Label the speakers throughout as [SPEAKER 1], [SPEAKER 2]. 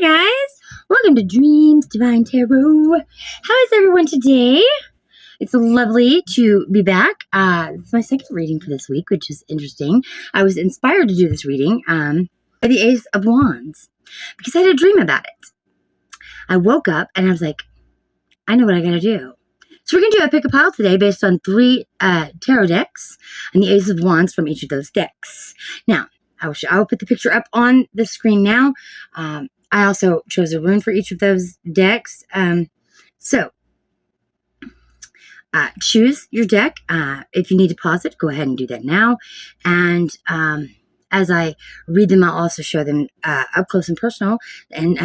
[SPEAKER 1] Hi guys, welcome to Dreams Divine Tarot. How is everyone today? It's lovely to be back. It's my second reading for this week, which is interesting. I was inspired to do this reading by the Ace of Wands because I had a dream about it. I woke up and I was like, I know what I gotta do. So we're going to do a pick a pile today based on 3 tarot decks and the Ace of Wands from each of those decks. Now, I will put the picture up on the screen now. I also chose a rune for each of those decks. Choose your deck. If you need to pause it, go ahead and do that now. And as I read them, I'll also show them up close and personal and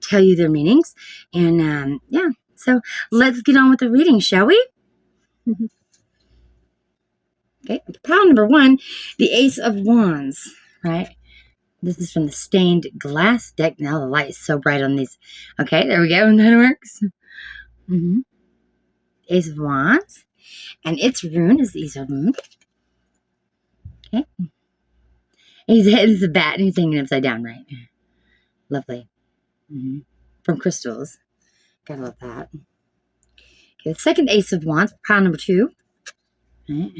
[SPEAKER 1] tell you their meanings. And yeah, so let's get on with the reading, shall we? Okay, pile number 1, the Ace of Wands, right? This is from the Stained Glass deck. Now the light is so bright on these. Okay, there we go, and that works. Ace of Wands. And its rune is the Ace of Rune. Okay. His head is a bat, and he's hanging upside down, right? Lovely. From crystals. Gotta love that. Okay, the second Ace of Wands, pile number 2. Right.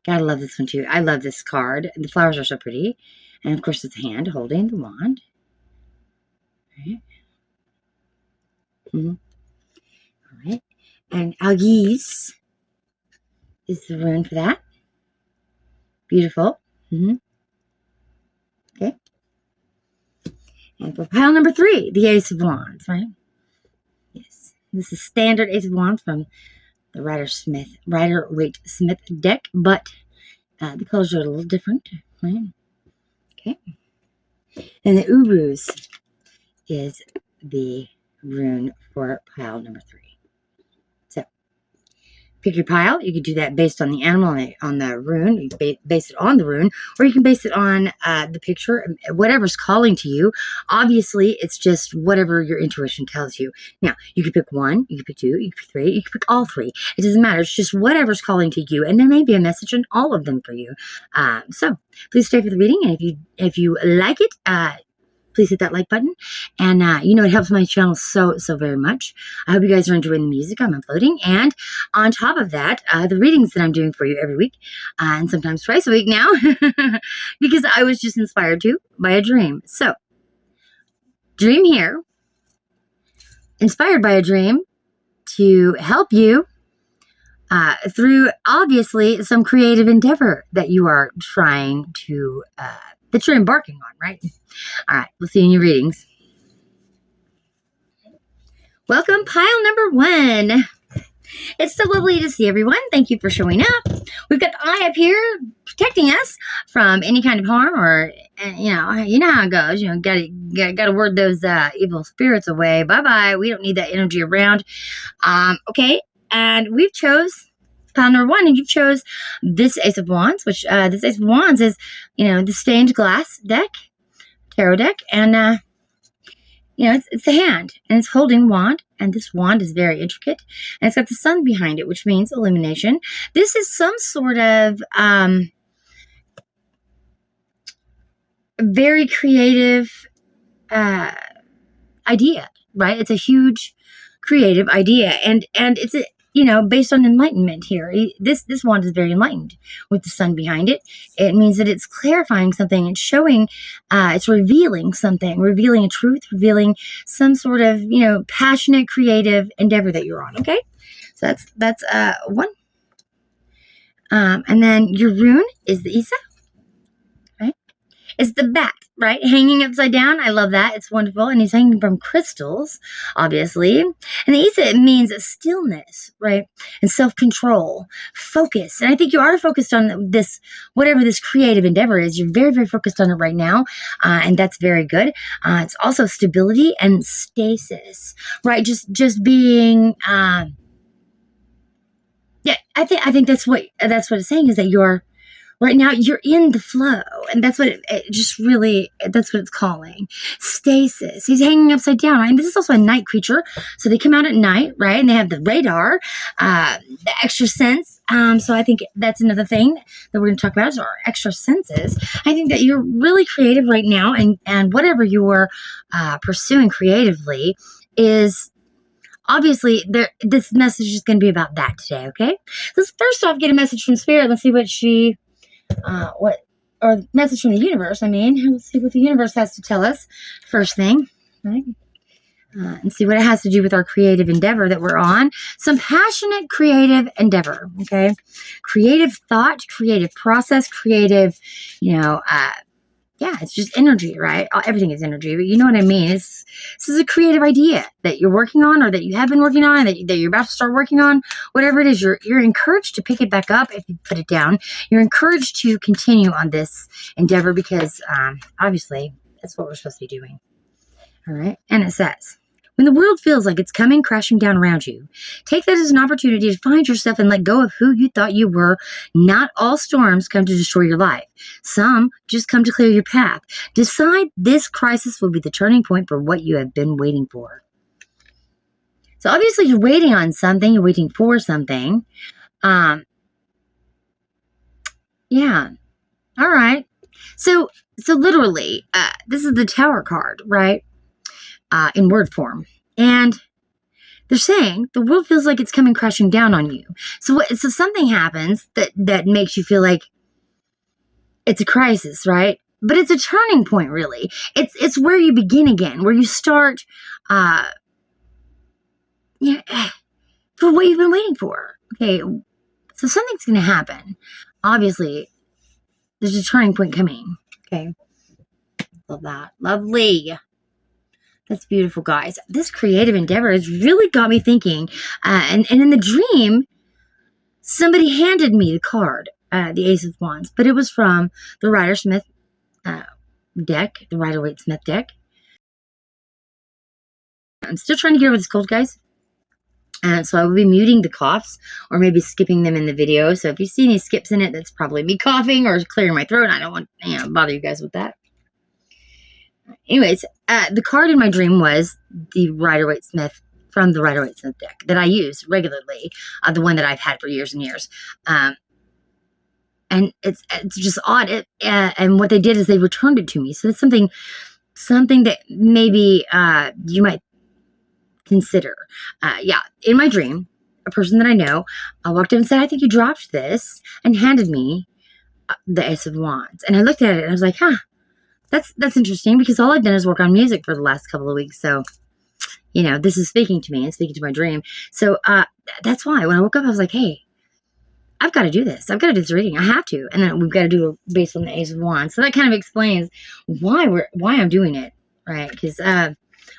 [SPEAKER 1] Gotta love this one too. I love this card. The flowers are so pretty. And of course, it's a hand holding the wand. Right. All right. And Algis is the rune for that. Beautiful. Okay. And for pile number 3, the Ace of Wands, right? Yes. This is standard Ace of Wands from the Ryder Waite Smith deck, but the colors are a little different, right? Okay. And the Uruz is the rune for pile number 3. So, pick your pile. You can do that based on the animal, on the rune. You can base it on the rune, or you can base it on the picture, whatever's calling to you. Obviously, it's just whatever your intuition tells you. Now, you can pick 1, you can pick 2, you can pick 3, you can pick all 3. It doesn't matter. It's just whatever's calling to you, and there may be a message in all of them for you. So, please stay for the reading, and if you like it, please hit that like button. And, it helps my channel so very much. I hope you guys are enjoying the music I'm uploading. And on top of that, the readings that I'm doing for you every week, and sometimes twice a week now, because I was just inspired to by a dream. So, dream here, inspired by a dream to help you through, obviously, some creative endeavor that you are trying to that you're embarking on, right? All right, we'll see you in your readings. Welcome, pile number 1. It's so lovely to see everyone. Thank you for showing up. We've got the eye up here protecting us from any kind of harm, or you know how it goes. Gotta word those evil spirits away. Bye-bye. We don't need that energy around. Okay, and we've chose pile number 1, and you chose this Ace of Wands, which this Ace of Wands is, the Stained Glass deck, tarot deck, and it's the hand, and it's holding wand, and this wand is very intricate, and it's got the sun behind it, which means illumination. This is some sort of very creative idea, right? It's a huge creative idea, and it's a based on enlightenment here. This wand is very enlightened with the sun behind it. It means that it's clarifying something. It's showing, it's revealing something, revealing a truth, revealing some sort of, passionate, creative endeavor that you're on. Okay. So that's 1. And then your rune is the Isa, right? It's the bat, right? Hanging upside down. I love that. It's wonderful. And he's hanging from crystals, obviously. And the Isa means stillness, right? And self-control, focus. And I think you are focused on this, whatever this creative endeavor is. You're very, very focused on it right now. And that's very good. It's also stability and stasis, right? Just being, yeah, I think that's what it's saying, is that right now, you're in the flow, and that's what that's what it's calling. Stasis. He's hanging upside down, right? And this is also a night creature, so they come out at night, right? And they have the radar, the extra sense, So I think that's another thing that we're going to talk about is our extra senses. I think that you're really creative right now, and whatever you're pursuing creatively is obviously there. This message is going to be about that today. Okay, let's first off get a message from Spirit. Let's see what she, or message from the universe. I mean, let's see what the universe has to tell us. First thing, right? And see what it has to do with our creative endeavor that we're on. Some passionate creative endeavor, okay? Creative thought, creative process, creative, it's just energy, right? Everything is energy, but you know what I mean? This is a creative idea that you're working on, or that you have been working on, that you're about to start working on. Whatever it is, you're encouraged to pick it back up if you put it down. You're encouraged to continue on this endeavor because, obviously, that's what we're supposed to be doing. All right? And it says, when the world feels like it's coming crashing down around you, take that as an opportunity to find yourself and let go of who you thought you were. Not all storms come to destroy your life. Some just come to clear your path. Decide this crisis will be the turning point for what you have been waiting for. So obviously you're waiting on something. You're waiting for something. Yeah. All right. So literally, this is the Tower card, right? In word form. And they're saying the world feels like it's coming crashing down on you. So something happens that makes you feel like it's a crisis, right? But it's a turning point, really. It's where you begin again, where you start for what you've been waiting for. Okay, so something's going to happen. Obviously, there's a turning point coming. Okay, love that. Lovely. That's beautiful, guys. This creative endeavor has really got me thinking. And in the dream, somebody handed me the card, the Ace of Wands, but it was from the Ryder Smith deck, the Ryder Waite Smith deck. I'm still trying to get over this cold, guys. And so I will be muting the coughs or maybe skipping them in the video. So if you see any skips in it, that's probably me coughing or clearing my throat. I don't want to bother you guys with that. Anyways, the card in my dream was the Ryder Waite Smith from the Ryder Waite Smith deck that I use regularly, the one that I've had for years and years. And it's just odd. And what they did is they returned it to me. So it's something that maybe you might consider. In my dream, a person that I know walked up and said, I think you dropped this, and handed me the Ace of Wands. And I looked at it and I was like, That's interesting, because all I've done is work on music for the last couple of weeks. So, this is speaking to me and speaking to my dream. So that's why when I woke up, I was like, hey, I've got to do this. I've got to do this reading. I have to. And then we've got to do it based on the Ace of Wands. So that kind of explains why I'm doing it, right? Because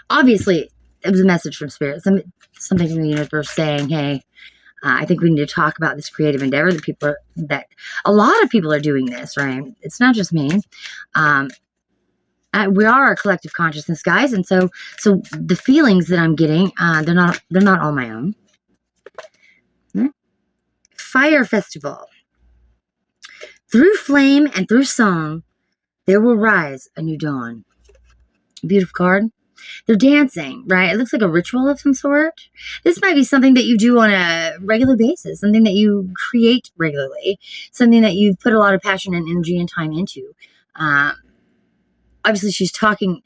[SPEAKER 1] obviously it was a message from Spirit. Something from the universe saying, hey, I think we need to talk about this creative endeavor that a lot of people are doing this, right? It's not just me. We are a collective consciousness, guys, and so the feelings that I'm getting, they're not all my own. Fire Festival. Through flame and through song, there will rise a new dawn. Beautiful card. They're dancing, right? It looks like a ritual of some sort. This might be something that you do on a regular basis, something that you create regularly, something that you've put a lot of passion and energy and time into. Obviously, she's talking,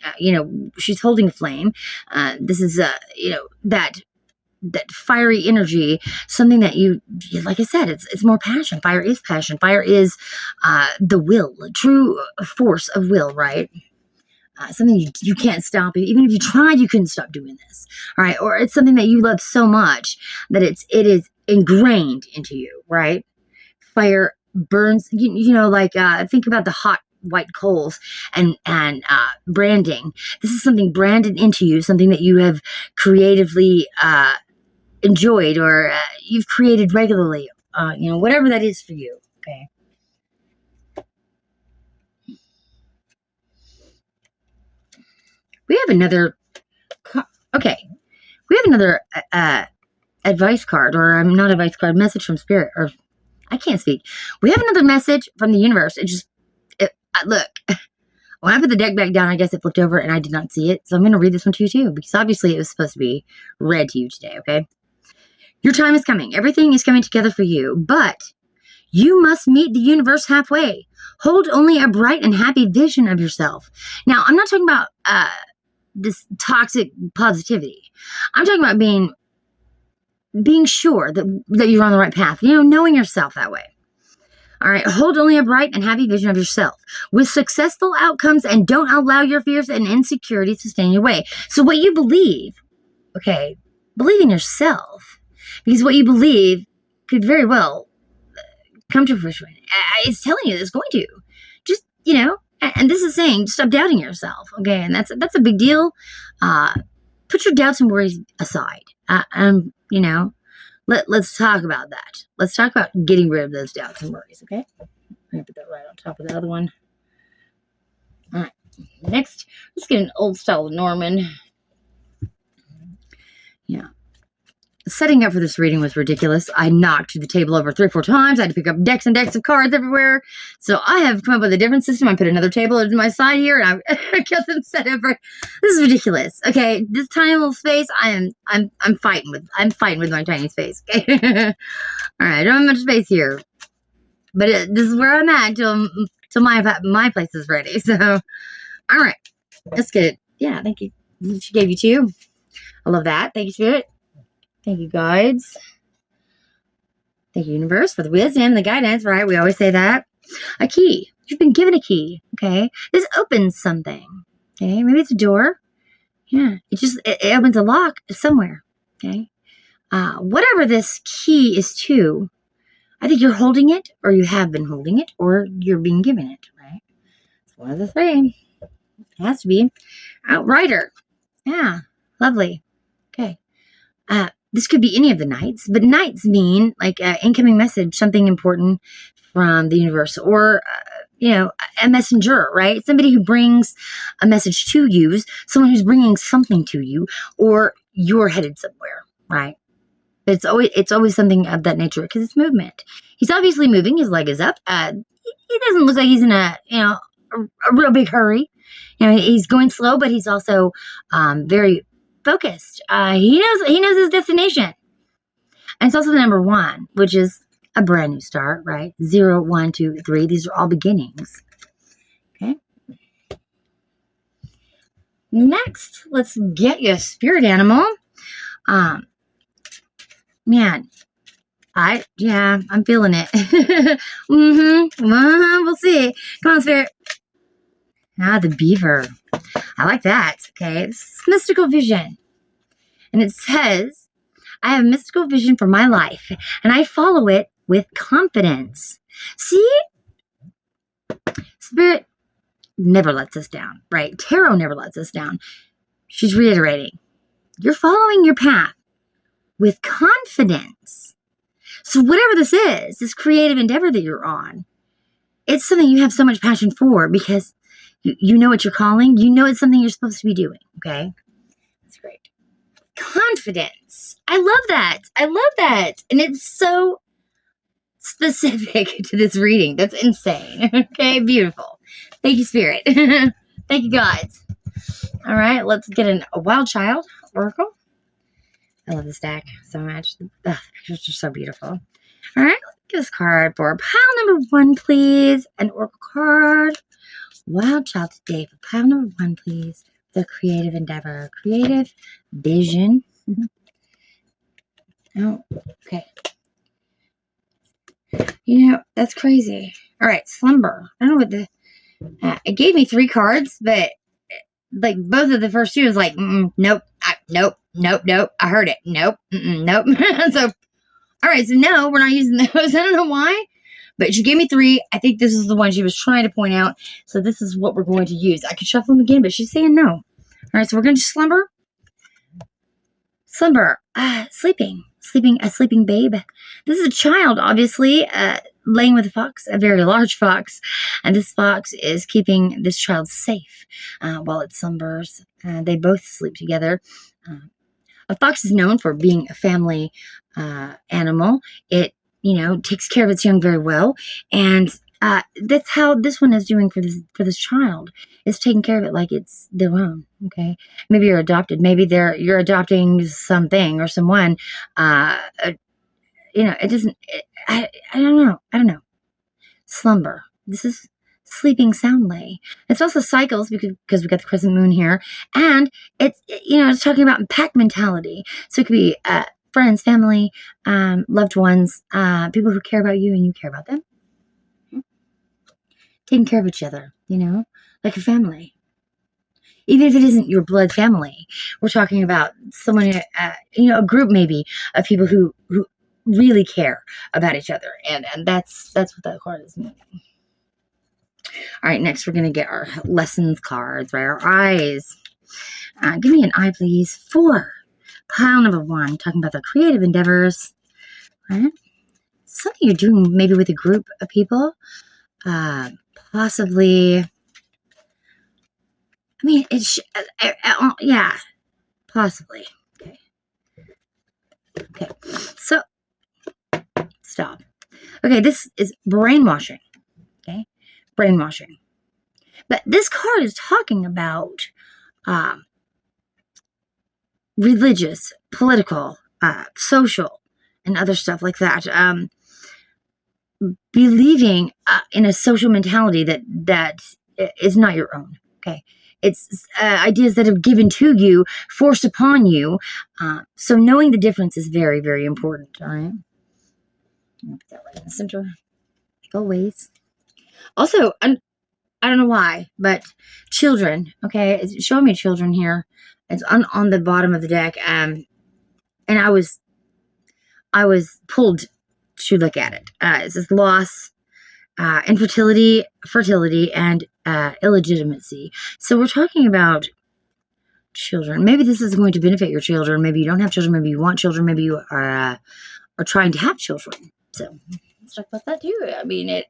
[SPEAKER 1] she's holding a flame. This is, that fiery energy, something that you, like I said, it's more passion. Fire is passion. Fire is the will, true force of will, right? Something you can't stop. Even if you tried, you couldn't stop doing this. All right. Or it's something that you love so much that it is ingrained into you, right? Fire burns, think about the hot white coals and branding. This is something branded into you, something that you have creatively enjoyed or you've created regularly, whatever that is for you. Okay. We have another advice card, or not advice card, message from Spirit, or I can't speak. We have another message from the universe. Look, when I put the deck back down, I guess it flipped over and I did not see it. So I'm going to read this one to you too, because obviously it was supposed to be read to you today, okay? Your time is coming. Everything is coming together for you, but you must meet the universe halfway. Hold only a bright and happy vision of yourself. Now, I'm not talking about this toxic positivity. I'm talking about being sure that you're on the right path. Knowing yourself that way. All right. Hold only a bright and happy vision of yourself with successful outcomes, and don't allow your fears and insecurities to stand in your way. So what you believe, okay, believe in yourself, because what you believe could very well come to fruition. It's telling you it's going to. Just, and this is saying stop doubting yourself, okay? And that's a big deal. Put your doubts and worries aside. Let's talk about that. Let's talk about getting rid of those doubts and worries, okay? I'm going to put that right on top of the other one. All right. Next, let's get an old style Lenormand. Yeah. Setting up for this reading was ridiculous. I knocked the table over 3 or 4 times. I had to pick up decks and decks of cards everywhere. So I have come up with a different system. I put another table to my side here, and I got them set up. This is ridiculous. Okay, this tiny little space, I'm fighting with. I'm fighting with my tiny space. Okay, all right. I don't have much space here, but this is where I'm at till my place is ready. So, all right, let's get it. Yeah, thank you. She gave you 2. I love that. Thank you, Spirit. Thank you, guides. Thank you, universe, for the wisdom and the guidance, right? We always say that. A key. You've been given a key, okay? This opens something, okay? Maybe it's a door. Yeah. It opens a lock somewhere, okay? Whatever this key is to, I think you're holding it, or you have been holding it, or you're being given it, right? It's one of the 3. It has to be. Outrider. Yeah. Lovely. Okay. This could be any of the knights, but knights mean like an incoming message, something important from the universe, or, a messenger, right? Somebody who brings a message to you, someone who's bringing something to you, or you're headed somewhere, right? It's always something of that nature because it's movement. He's obviously moving. His leg is up. He doesn't look like he's in a real big hurry. He's going slow, but he's also very focused. He knows his destination. And it's also the number 1, which is a brand new start, right? 0, 1, 2, 3. These are all beginnings. Okay. Next, let's get you a spirit animal. Man, I'm feeling it. We'll see. Come on, spirit. The beaver. I like that. Okay. It's mystical vision. And it says, I have mystical vision for my life, and I follow it with confidence. See? Spirit never lets us down, right? Tarot never lets us down. She's reiterating. You're following your path with confidence. So whatever this is, this creative endeavor that you're on, it's something you have so much passion for because you know what you're calling. You know it's something you're supposed to be doing, okay? That's great. Confidence. I love that. And it's so specific to this reading. That's insane. Okay, beautiful. Thank you, Spirit. Thank you, guys. All right, let's get a Wild Child Oracle. I love this deck so much. The pictures are so beautiful. All right, let's get this card for pile number 1, please. An Oracle card. Wild Child today for pile number 1, please. The creative endeavor, creative vision. Oh, okay. That's crazy. All right, slumber. I don't know what it gave me 3 cards, but like both of the first 2 was like, nope, nope. I heard it. Nope, nope. So, all right, so no, we're not using those. I don't know why, but she gave me 3. I think this is the one she was trying to point out. So this is what we're going to use. I could shuffle them again, but she's saying no. All right, so we're going to do slumber. Slumber, sleeping, a sleeping babe. This is a child, obviously, laying with a fox, a very large fox. And this fox is keeping this child safe while it slumbers. They both sleep together. A fox is known for being a family animal. It, takes care of its young very well. And That's how this one is doing for this child. It's taking care of it like it's their own. Okay, maybe you're adopted. Maybe you're adopting something or someone. It doesn't. I don't know. I don't know. Slumber. This is sleeping soundly. It's also cycles because we got the crescent moon here, and it's talking about pack mentality. So it could be friends, family, loved ones, people who care about you and you care about them. Taking care of each other, like a family. Even if it isn't your blood family, we're talking about someone, a group maybe of people who really care about each other, and that's what that card is meaning. All right, next we're going to get our lessons cards, right? Our eyes. Give me an eye, please. 4. Pile number 1, talking about the creative endeavors, right? Something you're doing maybe with a group of people. Possibly, yeah, possibly. Okay, so, stop. Okay, this is brainwashing, okay? Brainwashing. But this card is talking about religious, political, social, and other stuff like that. Believing in a social mentality that is not your own. Okay, it's ideas that are given to you, forced upon you. So knowing the difference is very, very important. All right, I'll put that right in the center, like always. Also, I don't know why, but children. Okay, it's showing me children here. It's on the bottom of the deck, and I was pulled to look at it. It says loss, infertility, fertility, and illegitimacy. So we're talking about children. Maybe this is going to benefit your children. Maybe you don't have children. Maybe you want children. Maybe you are trying to have children. So let's talk about that too. I mean,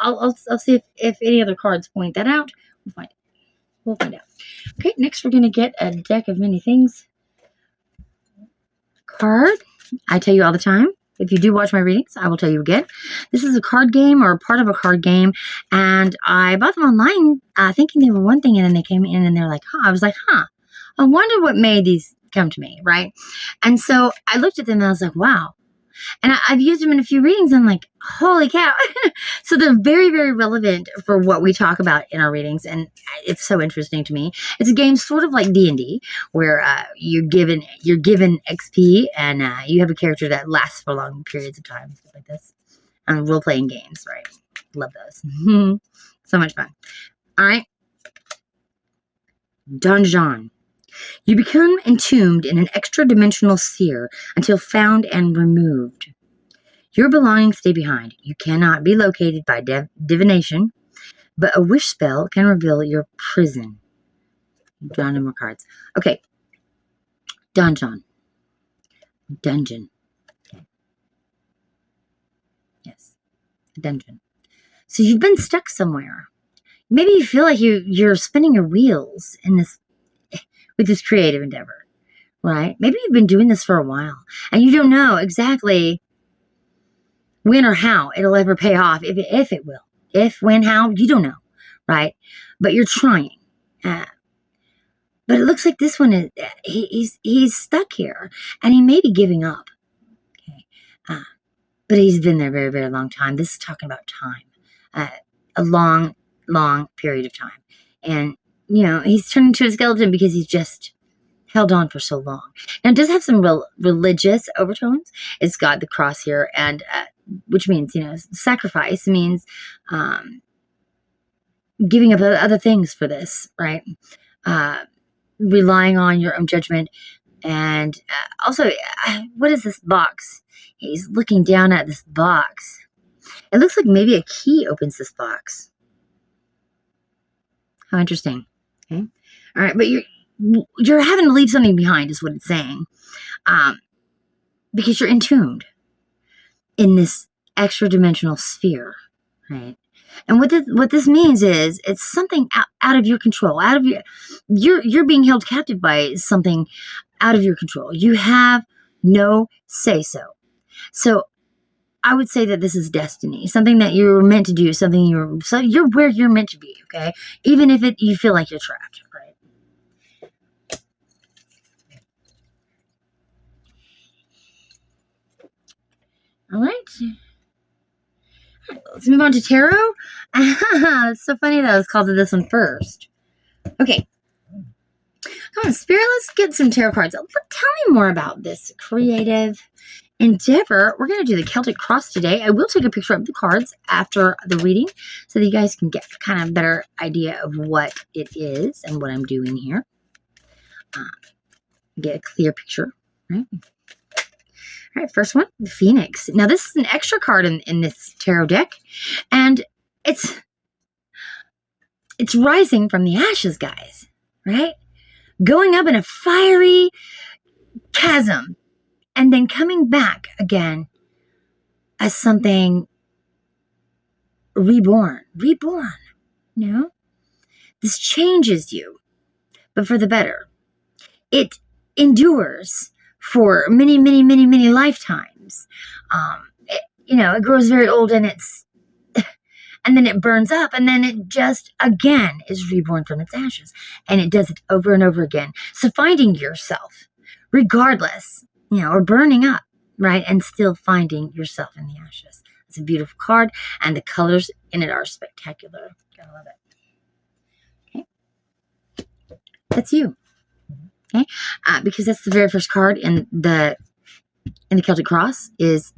[SPEAKER 1] I'll see if any other cards point that out. We'll find out. Okay, next we're going to get a deck of many things card. I tell you all the time, if you do watch my readings, I will tell you again. This is a card game or part of a card game, and I bought them online thinking they were one thing, and then they came in and they're like, I was like, I wonder what made these come to me, right? And so I looked at them and I was like, wow. And I've used them in a few readings, and I'm like, holy cow. So they're very, very relevant for what we talk about in our readings, and it's so interesting to me. It's a game sort of like D&D, where you're given XP, and you have a character that lasts for long periods of time, stuff like this. Role-playing games, right? Love those. So much fun. All right. Donjon. You become entombed in an extra-dimensional sphere until found and removed. Your belongings stay behind. You cannot be located by divination, but a wish spell can reveal your prison. Draw no more cards. Okay. Donjon. Dungeon. Okay. Yes. Dungeon. So you've been stuck somewhere. Maybe you feel like you're spinning your wheels with this creative endeavor, right? Maybe you've been doing this for a while and you don't know exactly when or how it'll ever pay off, if it will. If, when, how, you don't know, right? But you're trying. But it looks like this one is, he's stuck here and he may be giving up. Okay. But he's been there a very, very long time. This is talking about time, a long, long period of time. And he's turned into a skeleton because he's just held on for so long. Now, it does have some religious overtones. It's got the cross here, and which means, sacrifice means giving up other things for this, right? Relying on your own judgment. And also, what is this box? He's looking down at this box. It looks like maybe a key opens this box. How interesting. Okay. All right. But you're having to leave something behind is what it's saying. Because you're entombed in this extra dimensional sphere. Right. And what this means is it's something out of your control, you're being held captive by something out of your control. You have no say so. So I would say that this is destiny, something that you're meant to do, something you're where you're meant to be, okay? Even if you feel like you're trapped, right? All right. Let's move on to tarot. It's so funny that I was called to this one first. Okay. Come on, Spirit, let's get some tarot cards. Tell me more about this creative endeavor. We're going to do the Celtic Cross today. I will take a picture of the cards after the reading so that you guys can get kind of a better idea of what it is and what I'm doing here. Get a clear picture, right? All right, first one, the Phoenix. Now, this is an extra card in this tarot deck, and it's rising from the ashes, guys, right? Going up in a fiery chasm and then coming back again as something reborn, you know? This changes you, but for the better. It endures for many, many, many, many lifetimes. It grows very old and and then it burns up, and then it just, again, is reborn from its ashes. And it does it over and over again. So finding yourself, regardless, or burning up, right? And still finding yourself in the ashes. It's a beautiful card, and the colors in it are spectacular. I love it. Okay. That's you. Okay. Because that's the very first card in the Celtic Cross is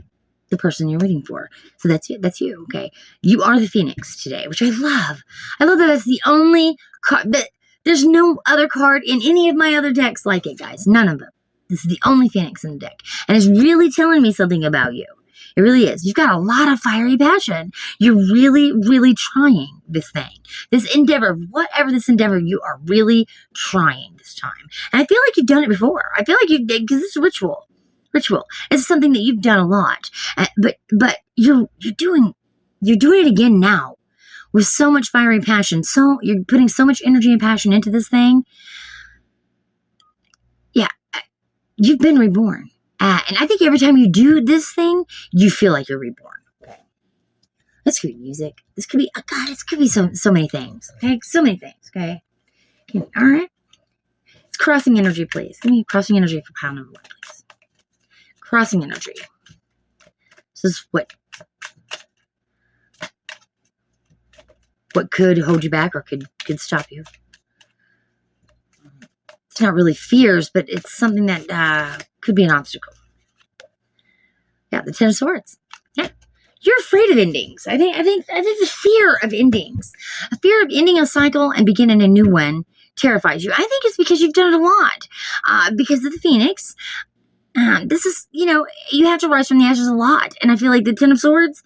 [SPEAKER 1] the person you're waiting for. So that's you, okay? You are the Phoenix today, which I love. I love that that's the only card. There's no other card in any of my other decks like it, guys. None of them. This is the only Phoenix in the deck. And it's really telling me something about you. It really is. You've got a lot of fiery passion. You're really, really trying this thing. This endeavor, whatever this endeavor, you are really trying this time. And I feel like you've done it before. I feel like you did, because it's ritual. It's something that you've done a lot, but you're doing it again now with so much fiery passion. So you're putting so much energy and passion into this thing. Yeah, you've been reborn, and I think every time you do this thing, you feel like you're reborn. Okay. This could be music. This could be This could be so many things. Okay, so many things. Okay. All right. It's crossing energy, please. Give me crossing energy for pile number 1, please. Crossing energy. This is what could hold you back or could stop you. It's not really fears, but it's something that could be an obstacle. Yeah, the Ten of Swords. Yeah, you're afraid of endings. I think the fear of endings, a fear of ending a cycle and beginning a new one, terrifies you. I think it's because you've done it a lot. Because of the Phoenix. This is, you have to rise from the ashes a lot. And I feel like the Ten of Swords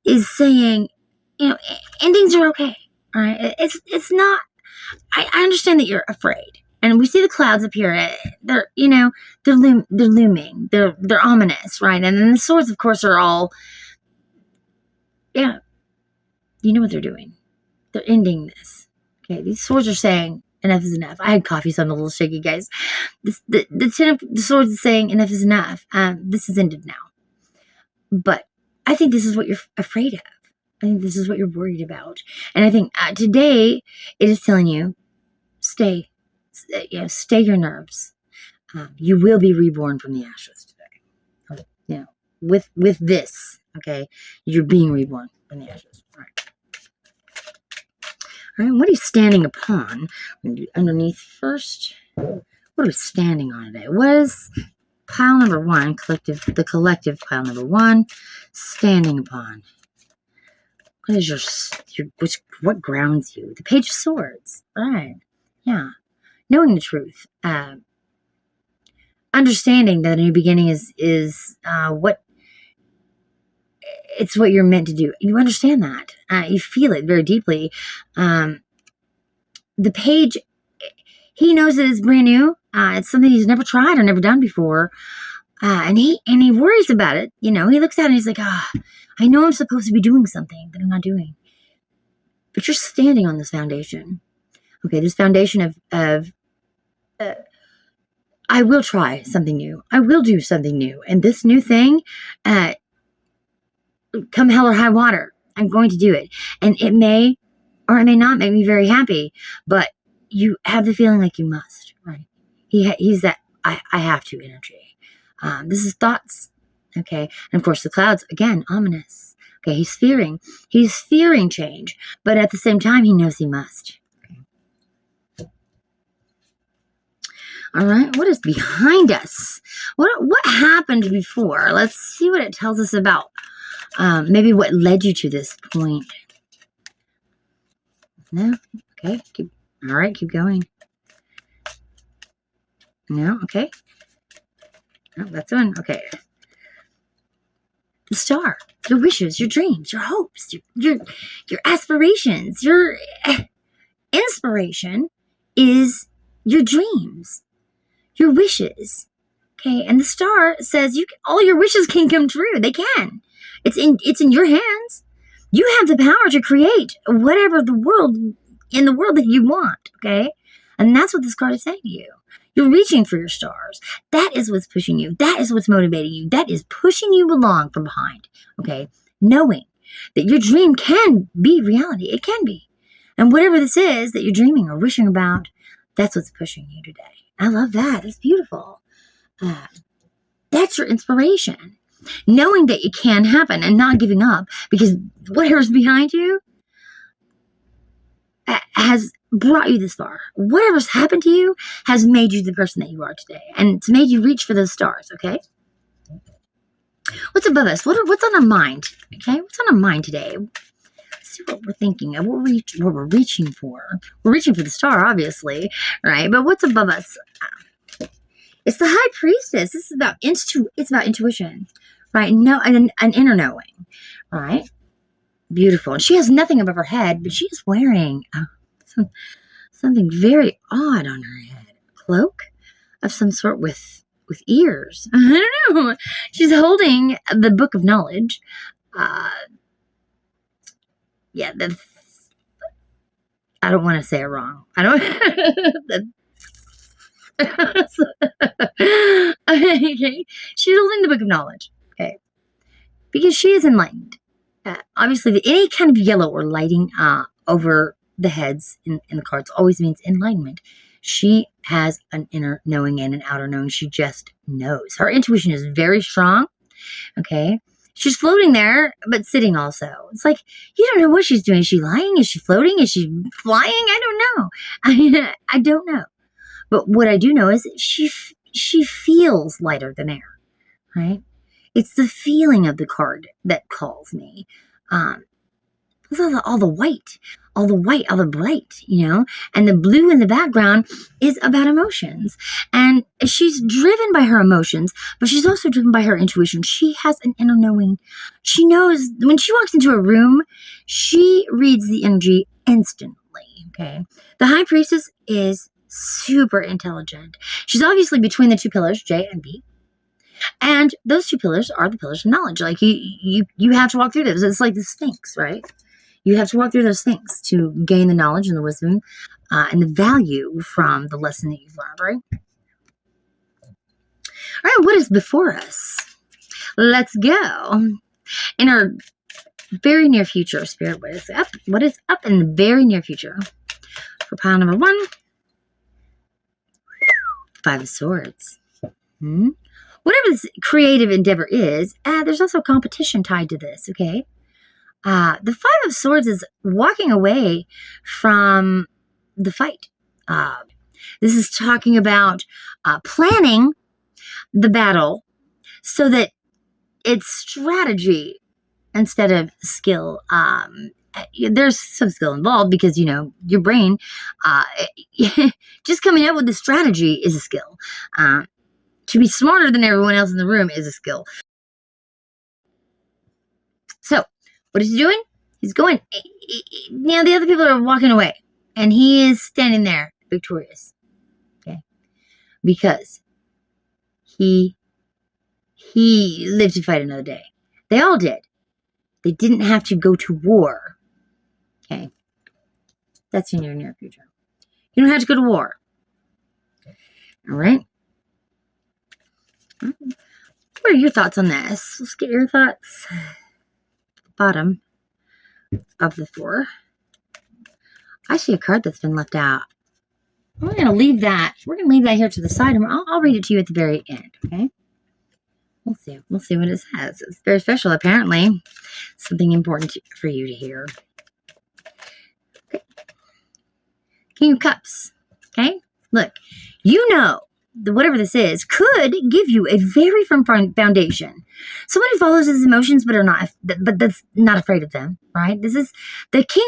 [SPEAKER 1] is saying, endings are okay. All right. It's not, I understand that you're afraid. And we see the clouds appear. They're looming. They're ominous, right? And then the swords, of course, are all, yeah, you know what they're doing. They're ending this. Okay. These swords are saying, enough is enough. I had coffee, so I'm a little shaky, guys. The Ten of Swords is saying enough is enough. This is ended now. But I think this is what you're afraid of. I think this is what you're worried about. And I think today it is telling you, stay your nerves. You will be reborn from the ashes today. With this, okay, you're being reborn from the ashes. All right. All right, what are you standing upon? We're going to do underneath first. What are we standing on today? What is pile number 1, the collective pile number 1, standing upon? What is what grounds you? The Page of Swords. All right. Yeah. Knowing the truth. Understanding that a new beginning is what it's what you're meant to do. You understand that. You feel it very deeply. The Page, he knows that it's brand new. It's something he's never tried or never done before. And he worries about it. He looks at it and he's like, I know I'm supposed to be doing something that I'm not doing. But you're standing on this foundation. Okay, this foundation of I will try something new. I will do something new. And this new thing, come hell or high water, I'm going to do it. And it may or it may not make me very happy, but you have the feeling like you must, right? He's that I have to energy. This is thoughts, okay? And of course the clouds, again, ominous. Okay, he's fearing change, but at the same time, he knows he must. Okay. All right, what is behind us? What happened before? Let's see what it tells us about maybe what led you to this point. No? Okay, all right, keep going. No? Okay. Oh, that's one. Okay. The star, your wishes, your dreams, your hopes, your aspirations, your inspiration is your dreams, your wishes. Okay, and the star says all your wishes can come true. They can. It's in your hands. You have the power to create whatever in the world that you want. Okay, and that's what this card is saying to you. You're reaching for your stars. That is what's pushing you. That is what's motivating you. That is pushing you along from behind. Okay? Knowing that your dream can be reality. It can be. And whatever this is that you're dreaming or wishing about, that's what's pushing you today. I love that. It's beautiful. That's your inspiration. Knowing that it can happen and not giving up because whatever's behind you has brought you this far. Whatever's happened to you has made you the person that you are today. And it's made you reach for those stars, okay? What's above us? What's on our mind? Okay? What's on our mind today? Let's see what we're thinking of, what we're reaching for. We're reaching for the star, obviously, right? But what's above us? It's the High Priestess. This is about intuition, right? No, an inner knowing, right? Beautiful. And she has nothing above her head, but she is wearing something very odd on her head. A cloak of some sort with ears. I don't know. She's holding the Book of Knowledge. I don't want to say it wrong. I don't. Okay. She's holding the Book of Knowledge. Okay. Because she is enlightened. Obviously, any kind of yellow or lighting over the heads in the cards always means enlightenment. She has an inner knowing and an outer knowing. She just knows. Her intuition is very strong. Okay. She's floating there, but sitting also. It's like, you don't know what she's doing. Is she lying? Is she floating? Is she flying? I don't know. I don't know. But what I do know is that she feels lighter than air, right? It's the feeling of the card that calls me. All the white, all the bright, and the blue in the background is about emotions. And she's driven by her emotions, but she's also driven by her intuition. She has an inner knowing. She knows when she walks into a room, she reads the energy instantly, okay? The High Priestess is super intelligent. She's obviously between the two pillars, J and B. And those two pillars are the pillars of knowledge. Like you have to walk through those. It's like the Sphinx, right? You have to walk through those things to gain the knowledge and the wisdom and the value from the lesson that you've learned, right? All right, what is before us? Let's go. In our very near future, Spirit, what is up? What is up in the very near future? For pile number 1, 5 of Swords. Whatever this creative endeavor is, there's also competition tied to this, okay? The 5 of Swords is walking away from the fight. This is talking about planning the battle so that it's strategy instead of skill. There's some skill involved because, your brain, just coming up with the strategy is a skill. To be smarter than everyone else in the room is a skill. So, what is he doing? He's going, the other people are walking away. And he is standing there, victorious. Okay? Because he lived to fight another day. They all did. They didn't have to go to war. Okay? That's in your near future. You don't have to go to war. All right? What are your thoughts on this? Let's get your thoughts. bottom of the 4. I see a card that's been left out. We're going to leave that. We're going to leave that here to the side, and I'll read it to you at the very end, okay? We'll see. We'll see what it says. It's very special, apparently. Something important for you to hear. Okay. King of Cups, okay? Look, you know that whatever this is could give you a very firm foundation. Someone who follows his emotions but that's not afraid of them, right? This is the King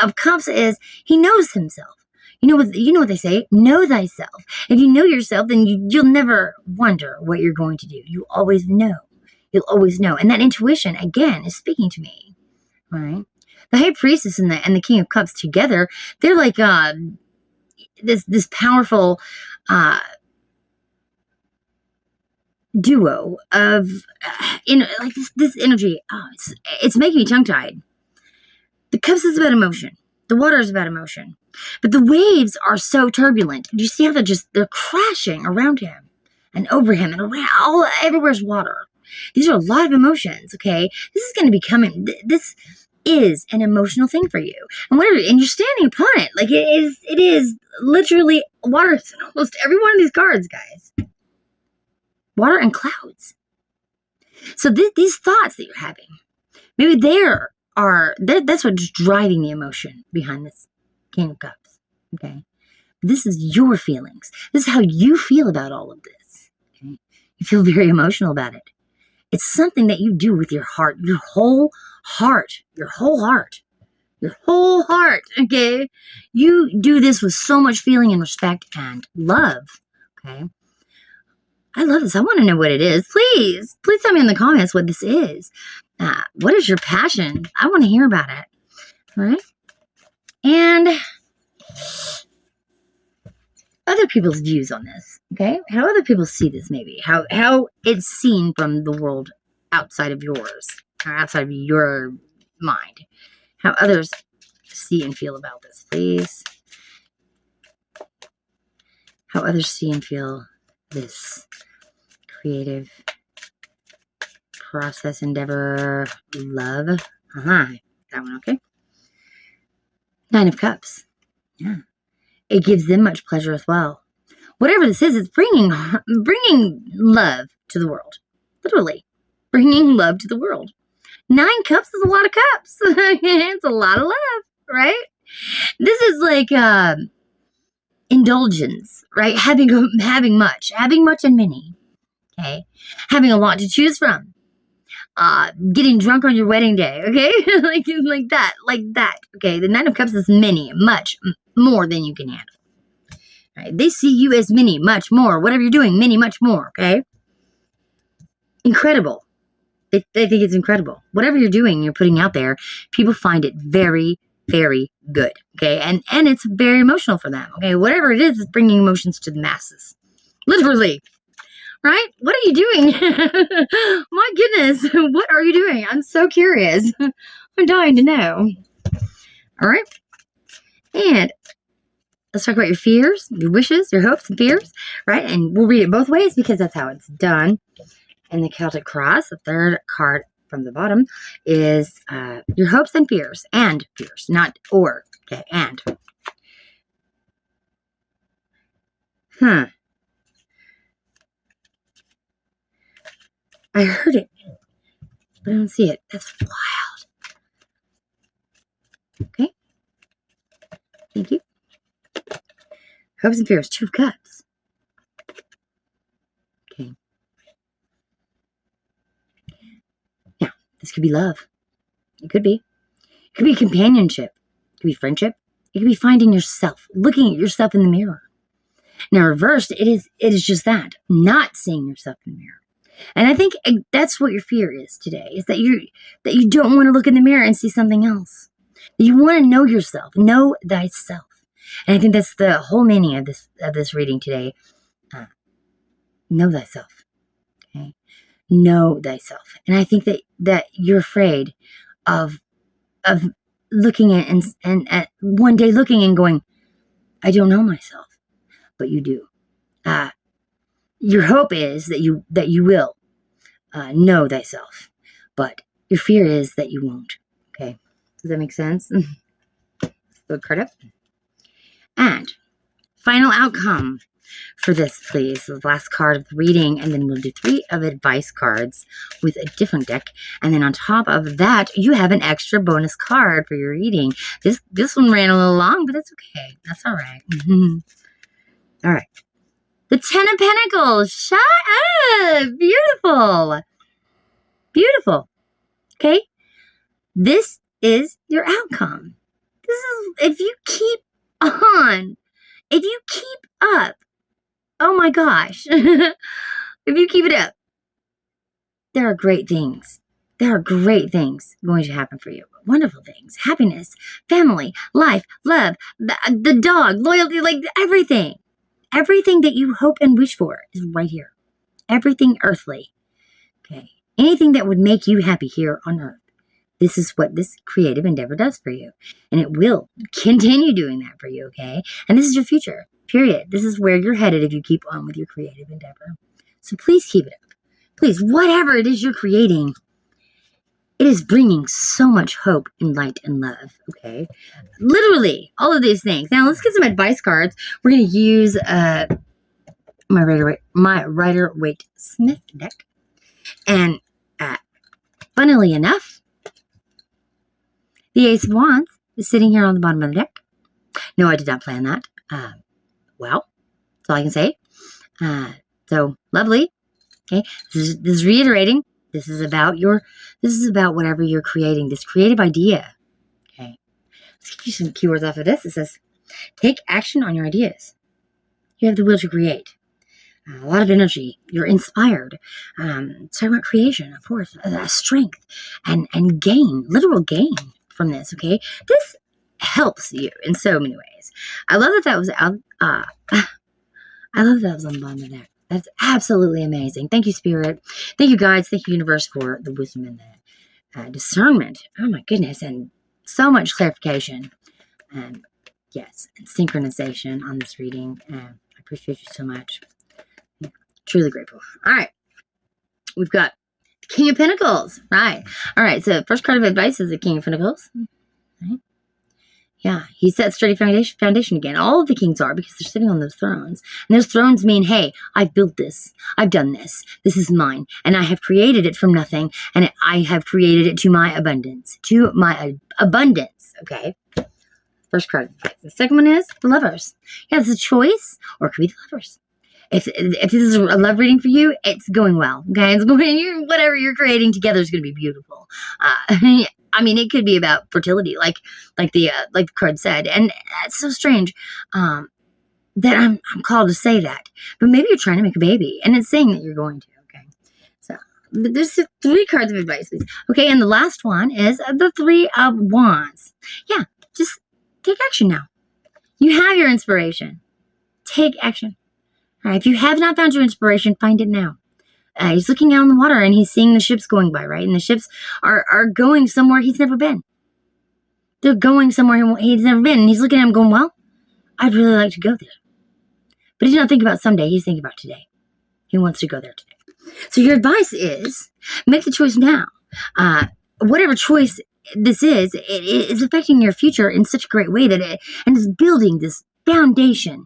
[SPEAKER 1] of Cups is he knows himself. You know what they say, know thyself. If you know yourself, then you'll never wonder what you're going to do. You always know. You'll always know. And that intuition, again, is speaking to me, right? The High Priestess and the King of Cups together, they're like this powerful duo of, like this energy. Oh, it's making me tongue-tied. The Cups is about emotion. The water is about emotion. But the waves are so turbulent. Do you see how they're crashing around him and over him and around, everywhere's water. These are a lot of emotions, okay? This is going to be coming. This is an emotional thing for you. And you're standing upon it. Like it is literally water in almost every one of these cards, guys. Water and clouds. So these thoughts that you're having, maybe that's what's driving the emotion behind this King of Cups, okay? This is your feelings. This is how you feel about all of this, okay? You feel very emotional about it. It's something that you do with your heart, your whole heart, okay? You do this with so much feeling and respect and love, okay? I love this. I want to know what it is. Please tell me in the comments what this is. What is your passion? I want to hear about it, all right? And other people's views on this, okay? How other people see this, maybe. How it's seen from the world outside of yours, or outside of your mind. How others see and feel about this, please. How others see and feel this creative process, endeavor, love. That one, okay? 9 of Cups. Yeah. It gives them much pleasure as well. Whatever this is, it's bringing love to the world. Literally. Bringing love to the world. 9 cups is a lot of cups. It's a lot of love, right? This is like indulgence, right? Having much and many. Okay? Having a lot to choose from. Getting drunk on your wedding day, okay? like that, okay? The 9 of Cups is many, much more than you can handle. Right? They see you as many, much more. Whatever you're doing, many, much more, okay? Incredible. They think it's incredible. Whatever you're doing, you're putting out there, people find it very, very good, okay? And it's very emotional for them, okay? Whatever it is, it's bringing emotions to the masses. Literally. Right? What are you doing? My goodness. What are you doing? I'm so curious. I'm dying to know. All right. And let's talk about your fears, your wishes, your hopes and fears, right? And we'll read it both ways because that's how it's done. And the Celtic Cross, the third card from the bottom, is your hopes and fears. And fears, not or. Okay, and. I heard it, but I don't see it. That's wild. Okay. Thank you. Hopes and fears, 2 of Cups. Okay. Now, this could be love. It could be. It could be companionship. It could be friendship. It could be finding yourself, looking at yourself in the mirror. Now, reversed, it is just that, not seeing yourself in the mirror. And I think that's what your fear is today, is that you don't want to look in the mirror and see something else. You want to know yourself, know thyself. And I think that's the whole meaning of this reading today. Know thyself. Okay? Know thyself. And I think that you're afraid of looking at and one day looking and going, I don't know myself. But you do. Your hope is that you will know thyself, but Your fear is that you won't. Okay. Does that make sense? The card up. And final outcome for this, please. The last card of the reading, and then we'll do 3 of advice cards with a different deck. And then on top of that, you have an extra bonus card for your reading. This one ran a little long, but that's okay. That's all right. All right. The 10 of Pentacles. Shut up. Beautiful. Beautiful. Okay. This is your outcome. This is, if you keep on, if you keep up, oh my gosh, if you keep it up, there are great things. There are great things going to happen for you. Wonderful things. Happiness, family, life, love, the dog, loyalty, like everything. Everything that you hope and wish for is right here. Everything earthly. Okay. Anything that would make you happy here on earth. This is what this creative endeavor does for you. And it will continue doing that for you, okay? And this is your future, period. This is where you're headed if you keep on with your creative endeavor. So please keep it up. Please, whatever it is you're creating, it is bringing so much hope and light and love, okay? Literally, all of these things. Now, let's get some advice cards. We're going to use my Ryder Waite Smith deck. And funnily enough, the Ace of Wands is sitting here on the bottom of the deck. No, I did not plan that. Well, that's all I can say. So, lovely. Okay, this is reiterating. This is about whatever you're creating, this creative idea. Okay. Let's give you some keywords off of this. It says, take action on your ideas. You have the will to create. A lot of energy. You're inspired. It's talking about creation, of course, strength and gain, literal gain from this, okay? This helps you in so many ways. I love that was out. I love that was on the bottom of the deck. That's absolutely amazing. Thank you, Spirit. Thank you, guides. Thank you, Universe, for the wisdom and the discernment. Oh, my goodness. And so much clarification. And yes, and synchronization on this reading. I appreciate you so much. Truly grateful. All right. We've got the King of Pentacles. Right. All right. So first card of advice is the King of Pentacles. Right. Yeah. He set sturdy foundation again. All of the kings are, because they're sitting on those thrones. And those thrones mean, hey, I've built this. I've done this. This is mine. And I have created it from nothing. And I have created it to my abundance. To my abundance. Okay. First card of advice. The second one is the Lovers. Yeah, it's a choice, or it could be the Lovers. If this is a love reading for you, it's going well. Okay, it's going. Whatever you're creating together is going to be beautiful. I mean, it could be about fertility, like the card said, and it's so strange that I'm called to say that. But maybe you're trying to make a baby, and it's saying that you're going to. Okay, so there's 3 cards of advice, please. Okay, and the last one is the 3 of Wands. Yeah, just take action now. You have your inspiration. Take action. All right, if you have not found your inspiration, find it now. He's looking out on the water and he's seeing the ships going by, right? And the ships are going somewhere he's never been. They're going somewhere he's never been. And he's looking at them going, well, I'd really like to go there. But he's not thinking about someday. He's thinking about today. He wants to go there today. So your advice is, make the choice now. Whatever choice this is, it is affecting your future in such a great way that and it's building this foundation.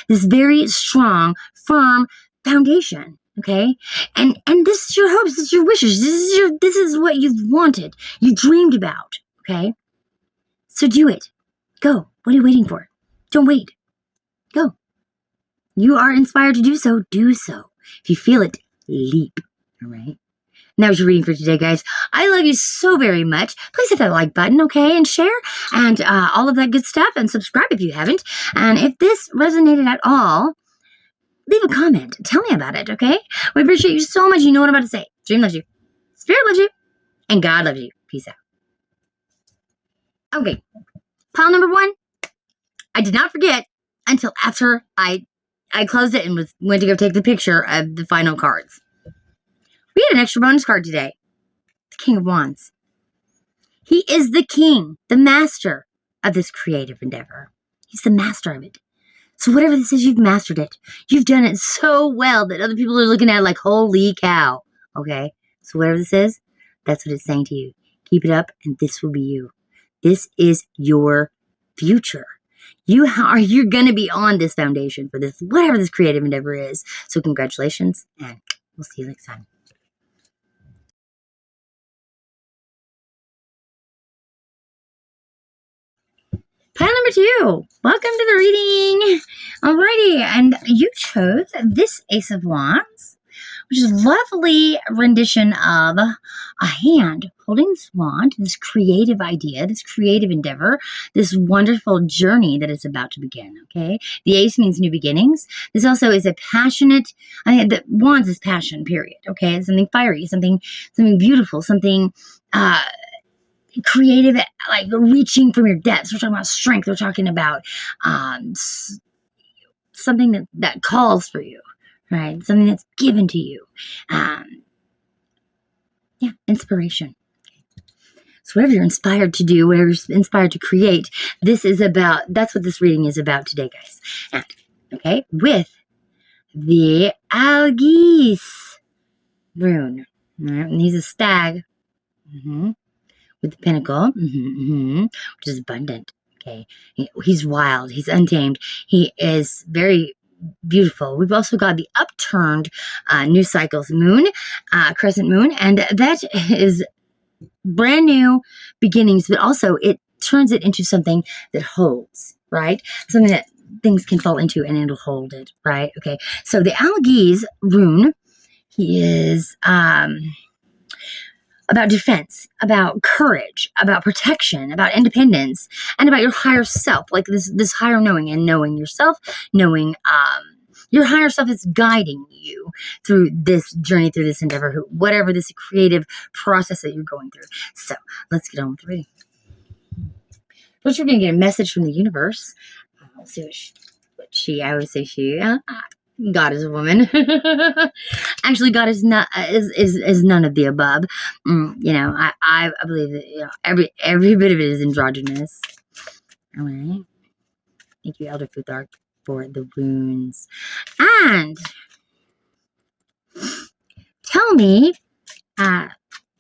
[SPEAKER 1] This very strong, firm foundation, okay? And this is your hopes, this is your wishes, this is what you've wanted, you dreamed about, okay? So do it. Go. What are you waiting for? Don't wait. Go. You are inspired to do so. Do so. If you feel it, leap, all right? And that was your reading for today, guys. I love you so very much. Please hit that like button, okay? And share and all of that good stuff. And subscribe if you haven't. And if this resonated at all, leave a comment. Tell me about it, okay? We appreciate you so much. You know what I'm about to say. Dream loves you. Spirit loves you. And God loves you. Peace out. Okay. Pile number 1. I did not forget until after I closed it and went to go take the picture of the final cards. We had an extra bonus card today. The King of Wands. He is the king, the master of this creative endeavor. He's the master of it. So whatever this is, you've mastered it. You've done it so well that other people are looking at it like, holy cow. Okay? So whatever this is, That's what it's saying to you. Keep it up, and this will be you. This is your future. You're going to be on this foundation for this, whatever this creative endeavor is. So congratulations, and we'll see you next time. Pile number 2. Welcome to the reading. Alrighty, and you chose this Ace of Wands, which is a lovely rendition of a hand holding this wand, this creative idea, this creative endeavor, this wonderful journey that is about to begin, okay? The ace means new beginnings. This also is a passionate, the wands is passion, period, okay? It's something fiery, something beautiful, something creative, like reaching from your depths. We're talking about strength. We're talking about something that calls for you, right? Something that's given to you. Inspiration. So whatever you're inspired to do, whatever you're inspired to create, that's what this reading is about today, guys. And, okay, with the Algis rune. All right, and he's a stag. With the pinnacle, which is abundant. Okay, he's wild. He's untamed. He is very beautiful. We've also got the upturned new cycles moon, crescent moon, and that is brand new beginnings. But also, it turns it into something that holds, right? Something that things can fall into, and it'll hold it, right? Okay. So the Algis rune, he is about defense, about courage, about protection, about independence, and about your higher self, like this higher knowing, and knowing yourself, knowing your higher self is guiding you through this journey, through this endeavor, whatever this creative process that you're going through. So let's get on with the reading. First, we're going to get a message from the universe. Let's see I always say she. God is a woman. Actually, God is not is none of the above. I believe that every bit of it is androgynous. All right. Thank you, Elder Futhark, for the runes. And tell me,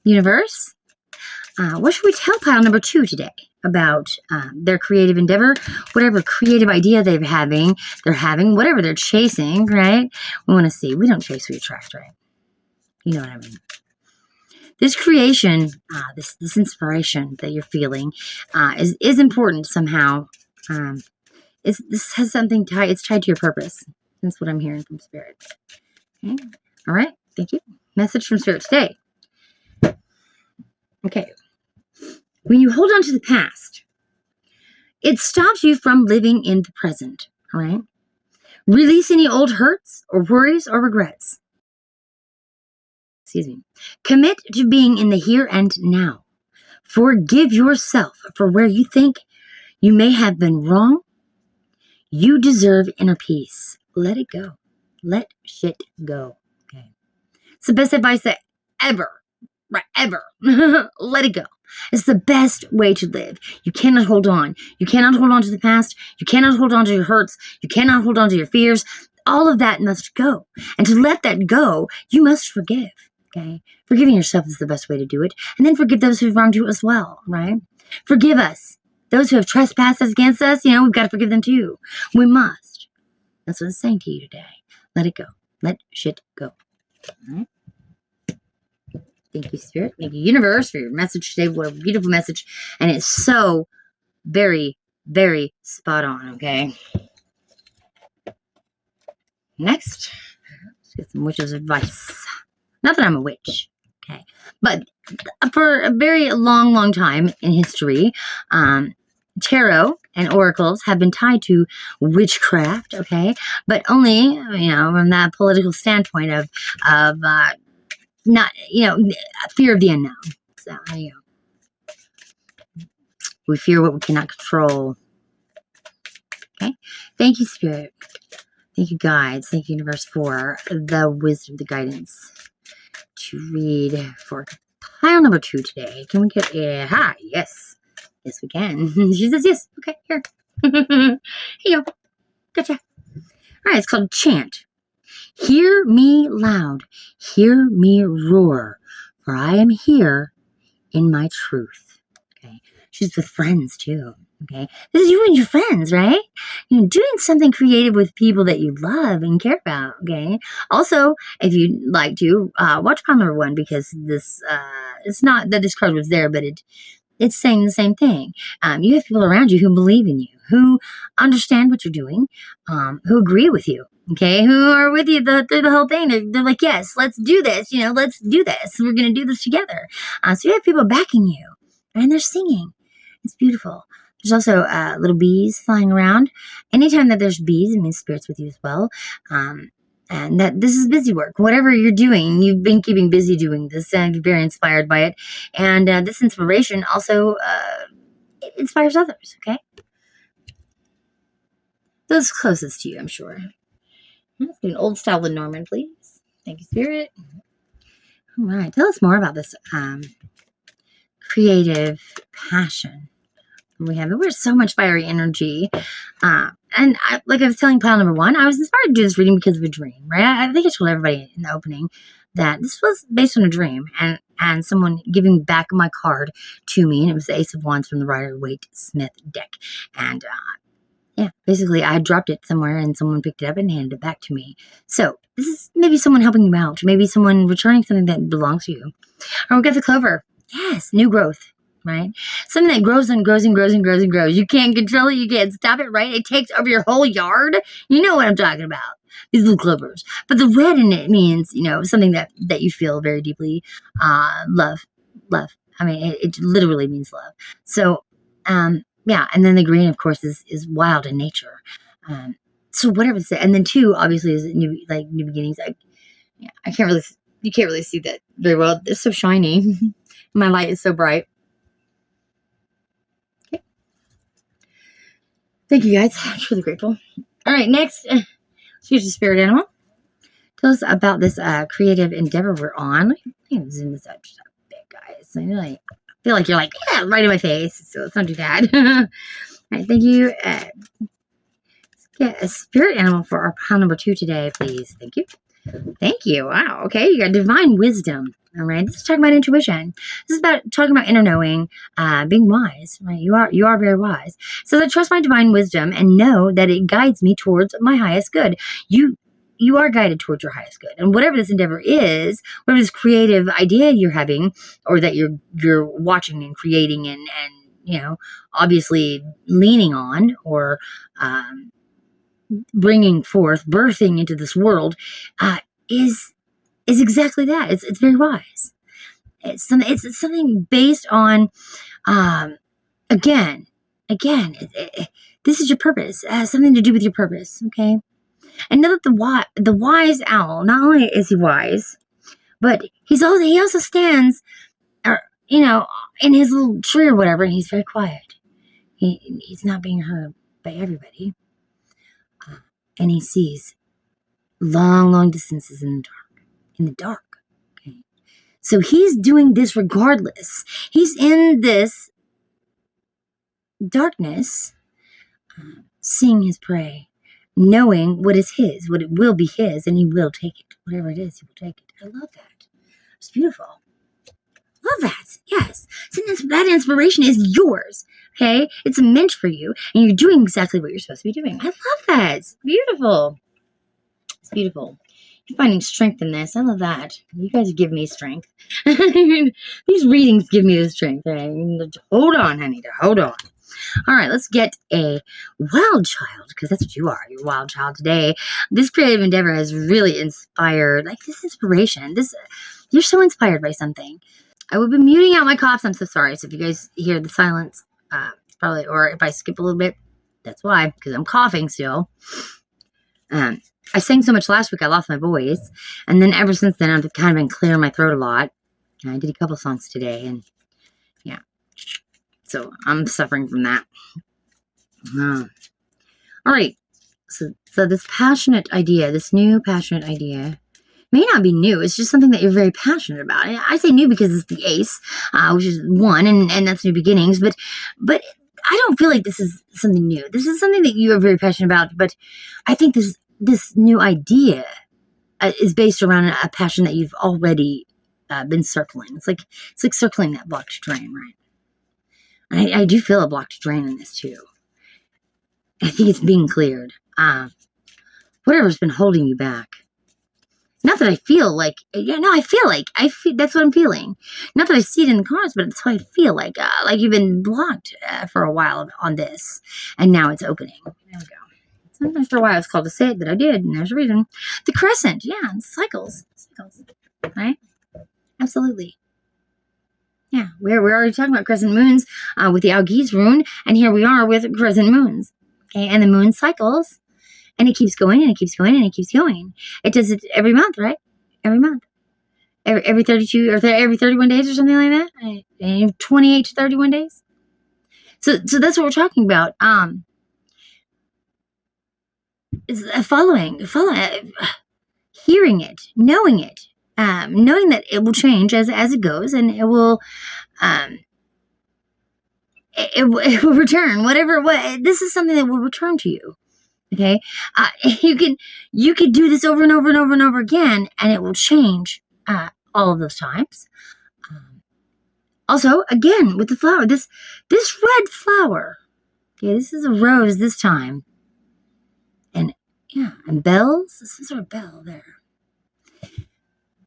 [SPEAKER 1] universe, what should we tell pile number 2 today about their creative endeavor, whatever creative idea they're having, whatever they're chasing, right? We want to see. We don't chase, we attract, right? You know what I mean. This creation, this inspiration that you're feeling is important somehow. This has something tied. It's tied to your purpose. That's what I'm hearing from Spirit. Okay. All right. Thank you. Message from Spirit today. Okay. When you hold on to the past, it stops you from living in the present, all right? Release any old hurts or worries or regrets. Excuse me. Commit to being in the here and now. Forgive yourself for where you think you may have been wrong. You deserve inner peace. Let it go. Let shit go. Okay. It's the best advice that ever, right? Ever. Let it go. It's the best way to live. You cannot hold on. You cannot hold on to the past. You cannot hold on to your hurts. You cannot hold on to your fears. All of that must go. And to let that go, you must forgive. Okay? Forgiving yourself is the best way to do it. And then forgive those who've wronged you as well, right? Forgive us. Those who have trespassed against us, we've got to forgive them too. We must. That's what it's saying to you today. Let it go. Let shit go. All right? Thank you, Spirit. Thank you, Universe, for your message today. What a beautiful message. And it's so very, very spot on, okay? Next, let's get some witch's advice. Not that I'm a witch, okay? But for a very long, long time in history, tarot and oracles have been tied to witchcraft, okay? But only, from that political standpoint of not, fear of the unknown. So, we fear what we cannot control. Okay? Thank you, Spirit. Thank you, guides. Thank you, Universe, for the wisdom, the guidance to read for pile number 2 today. Can we get a hi? Yes. Yes, we can. She says yes. Okay, here. Here you go. Gotcha. All right, it's called Chant. Hear me loud. Hear me roar. for I am here in my truth. Okay. She's with friends too. Okay. This is you and your friends, right? You know, doing something creative with people that you love and care about. Okay. Also, if you'd like to, watch pile number 1, because this, it's not that this card was there, but it's saying the same thing. You have people around you who believe in you, who understand what you're doing, who agree with you. Okay, who are with you through the whole thing. They're like, yes, let's do this. You know, let's do this. We're going to do this together. So you have people backing you, and they're singing. It's beautiful. There's also little bees flying around. Anytime that there's bees, it means spirits with you as well. And that this is busy work. Whatever you're doing, you've been keeping busy doing this, and you're very inspired by it. And this inspiration also it inspires others, okay? Those closest to you, I'm sure. Let's do an old style Lanormand, please. Thank you, Spirit. All right, tell us more about this creative passion we have. We're so much fiery energy. And like I was telling pile number 1, I was inspired to do this reading because of a dream, right? I think I told everybody in the opening that this was based on a dream and someone giving back my card to me, and it was the Ace of Wands from the Ryder Waite Smith deck. And yeah, basically I dropped it somewhere and someone picked it up and handed it back to me. So this is maybe someone helping you out, maybe someone returning something that belongs to you. Or we got the clover. Yes, new growth. Right? Something that grows and grows and grows and grows and grows. You can't control it. You can't stop it, right? It takes over your whole yard. You know what I'm talking about. These little clovers. But the red in it means, you know, something that you feel very deeply. Love. Love. I mean, it literally means love. So, yeah. And then the green, of course, is wild in nature. So whatever it's, and then 2, obviously, is new beginnings. You can't really see that very well. It's so shiny. My light is so bright. Thank you, guys. I'm truly grateful. All right, next, let's use the spirit animal. Tell us about this creative endeavor we're on. Let me zoom this up just a bit, guys. So I feel like you're like, yeah, right in my face. So let's not do that. All right, thank you. Let's get a spirit animal for our pile number 2 today, please. Thank you. Thank you. Wow. Okay, you got divine wisdom. All right, this is talking about intuition. This is about talking about inner knowing, being wise. Right, you are very wise. So that trust my divine wisdom and know that it guides me towards my highest good. You are guided towards your highest good, and whatever this endeavor is, whatever this creative idea you're having, or that you're watching and creating and you know, obviously leaning on or bringing forth, birthing into this world, is exactly that. It's very wise. It's something based on, again, this is your purpose. It has something to do with your purpose. Okay, and know that the wise owl, not only is he wise, but he also stands, you know, in his little tree or whatever, and he's very quiet. He's not being heard by everybody, and he sees long distances in the dark. Okay, so he's doing this regardless. He's in this darkness, seeing his prey, knowing what is his, what it will be his, and he will take it. Whatever it is, he will take it. I love that. It's beautiful. Love that. Yes. So that inspiration is yours. Okay? It's meant for you, and you're doing exactly what you're supposed to be doing. I love that. It's beautiful. It's beautiful. You're finding strength in this. I love that. You guys give me strength. These readings give me the strength. Hold on, honey. Hold on. All right, let's get a wild child, because that's what you are. You're a wild child today. This creative endeavor has really inspired, like this inspiration. You're so inspired by something. I will be muting out my coughs. I'm so sorry. So if you guys hear the silence, probably, or if I skip a little bit, that's why, because I'm coughing still. I sang so much last week, I lost my voice. And then ever since then, I've kind of been clearing my throat a lot. And I did a couple songs today, and yeah. So I'm suffering from that. All right. So this passionate idea, this new passionate idea, may not be new. It's just something that you're very passionate about. I say new because it's the ace, which is 1, and that's new beginnings. But I don't feel like this is something new. This is something that you are very passionate about. But I think this new idea is based around a passion that you've already been circling. It's like circling that blocked drain, right? I do feel a blocked drain in this too. I think it's being cleared. Whatever's been holding you back. Not that I feel like, I feel that's what I'm feeling. Not that I see it in the cards, but it's how I feel like you've been blocked for a while on this, and now it's opening. There we go. I'm not sure why I was called to say it, but I did, and there's a reason. The crescent, yeah, cycles, right? Absolutely. Yeah, we're already talking about crescent moons with the Algiz rune, and here we are with crescent moons. Okay, and the moon cycles. And it keeps going, and it keeps going, and it keeps going. It does it every month, right? Every month. Every 32 or every 31 days or something like that. And 28 to 31 days. So that's what we're talking about. Is following, hearing it, knowing it, knowing that it will change as it goes, and it will return. This is something that will return to you. Okay, you could do this over and over and over and over again, and it will change all of those times. Also, again with the flower, this red flower. Okay, this is a rose this time, and bells. This is our bell there.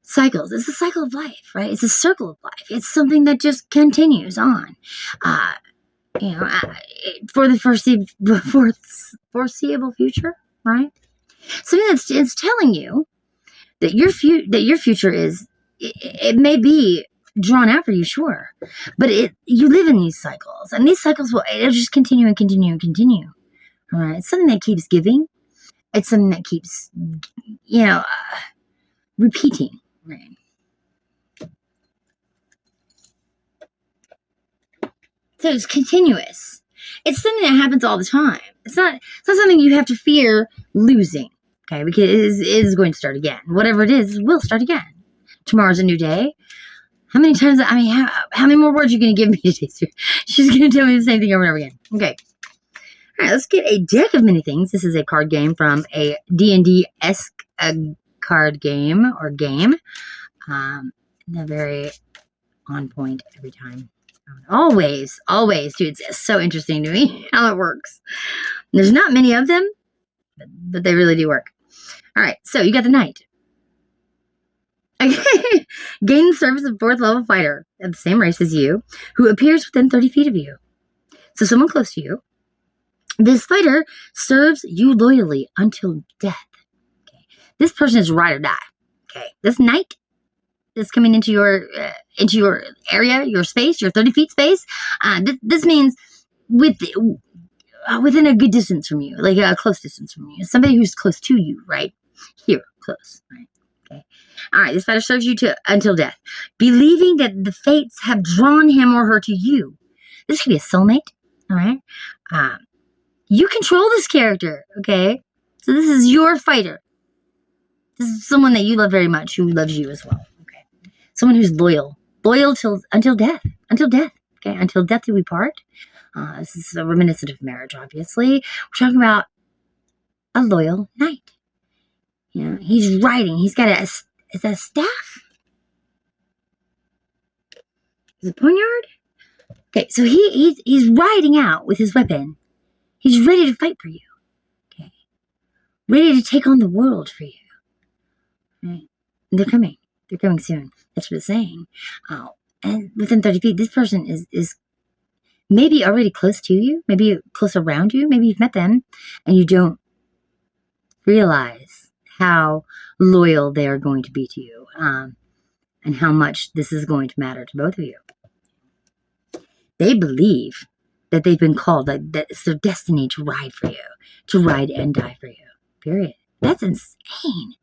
[SPEAKER 1] Cycles. It's a cycle of life, right? It's a circle of life. It's something that just continues on. For the foreseeable future, right? Something it's telling you that your future is, it may be drawn out for you, sure, but you live in these cycles, and these cycles it'll just continue and continue and continue. All right, it's something that keeps giving. It's something that keeps, repeating, right? So it's continuous. It's something that happens all the time. It's not something you have to fear losing, okay? Because it is going to start again. Whatever it is, it will start again. Tomorrow's a new day. How many times, how many more words are you going to give me today? She's going to tell me the same thing over and over again. Okay. All right, let's get a deck of many things. This is a card game from a D&D-esque card game or game. They're very on point every time. Always, dude. It's so interesting to me how it works. There's not many of them, but they really do work. All right, so you got the knight. Gain the service of 4th level fighter of the same race as you, who appears within 30 feet of you. So someone close to you. This fighter serves you loyally until death. Okay. This person is ride or die. Okay. This knight is coming into your area, your space, your 30 feet space. This means within a good distance from you, like a close distance from you. Somebody who's close to you, right? Here, close, right? Okay. All right, this fighter serves you until death, believing that the fates have drawn him or her to you. This could be a soulmate, all right? You control this character, okay? So this is your fighter. This is someone that you love very much, who loves you as well, okay? Someone who's loyal until death, okay? Until death do we part. This is a reminiscent of marriage, obviously. We're talking about a loyal knight. You know, he's riding. He's got is that a staff? Is it a poniard? Okay, so he's riding out with his weapon. He's ready to fight for you. Okay, ready to take on the world for you. Right? They're coming. They're coming soon. That's what it's saying. And within 30 feet, this person is maybe already close to you, maybe close around you. Maybe you've met them, and you don't realize how loyal they are going to be to you, and how much this is going to matter to both of you. They believe that they've been called, that it's their destiny to ride for you, to ride and die for you, period. That's insane.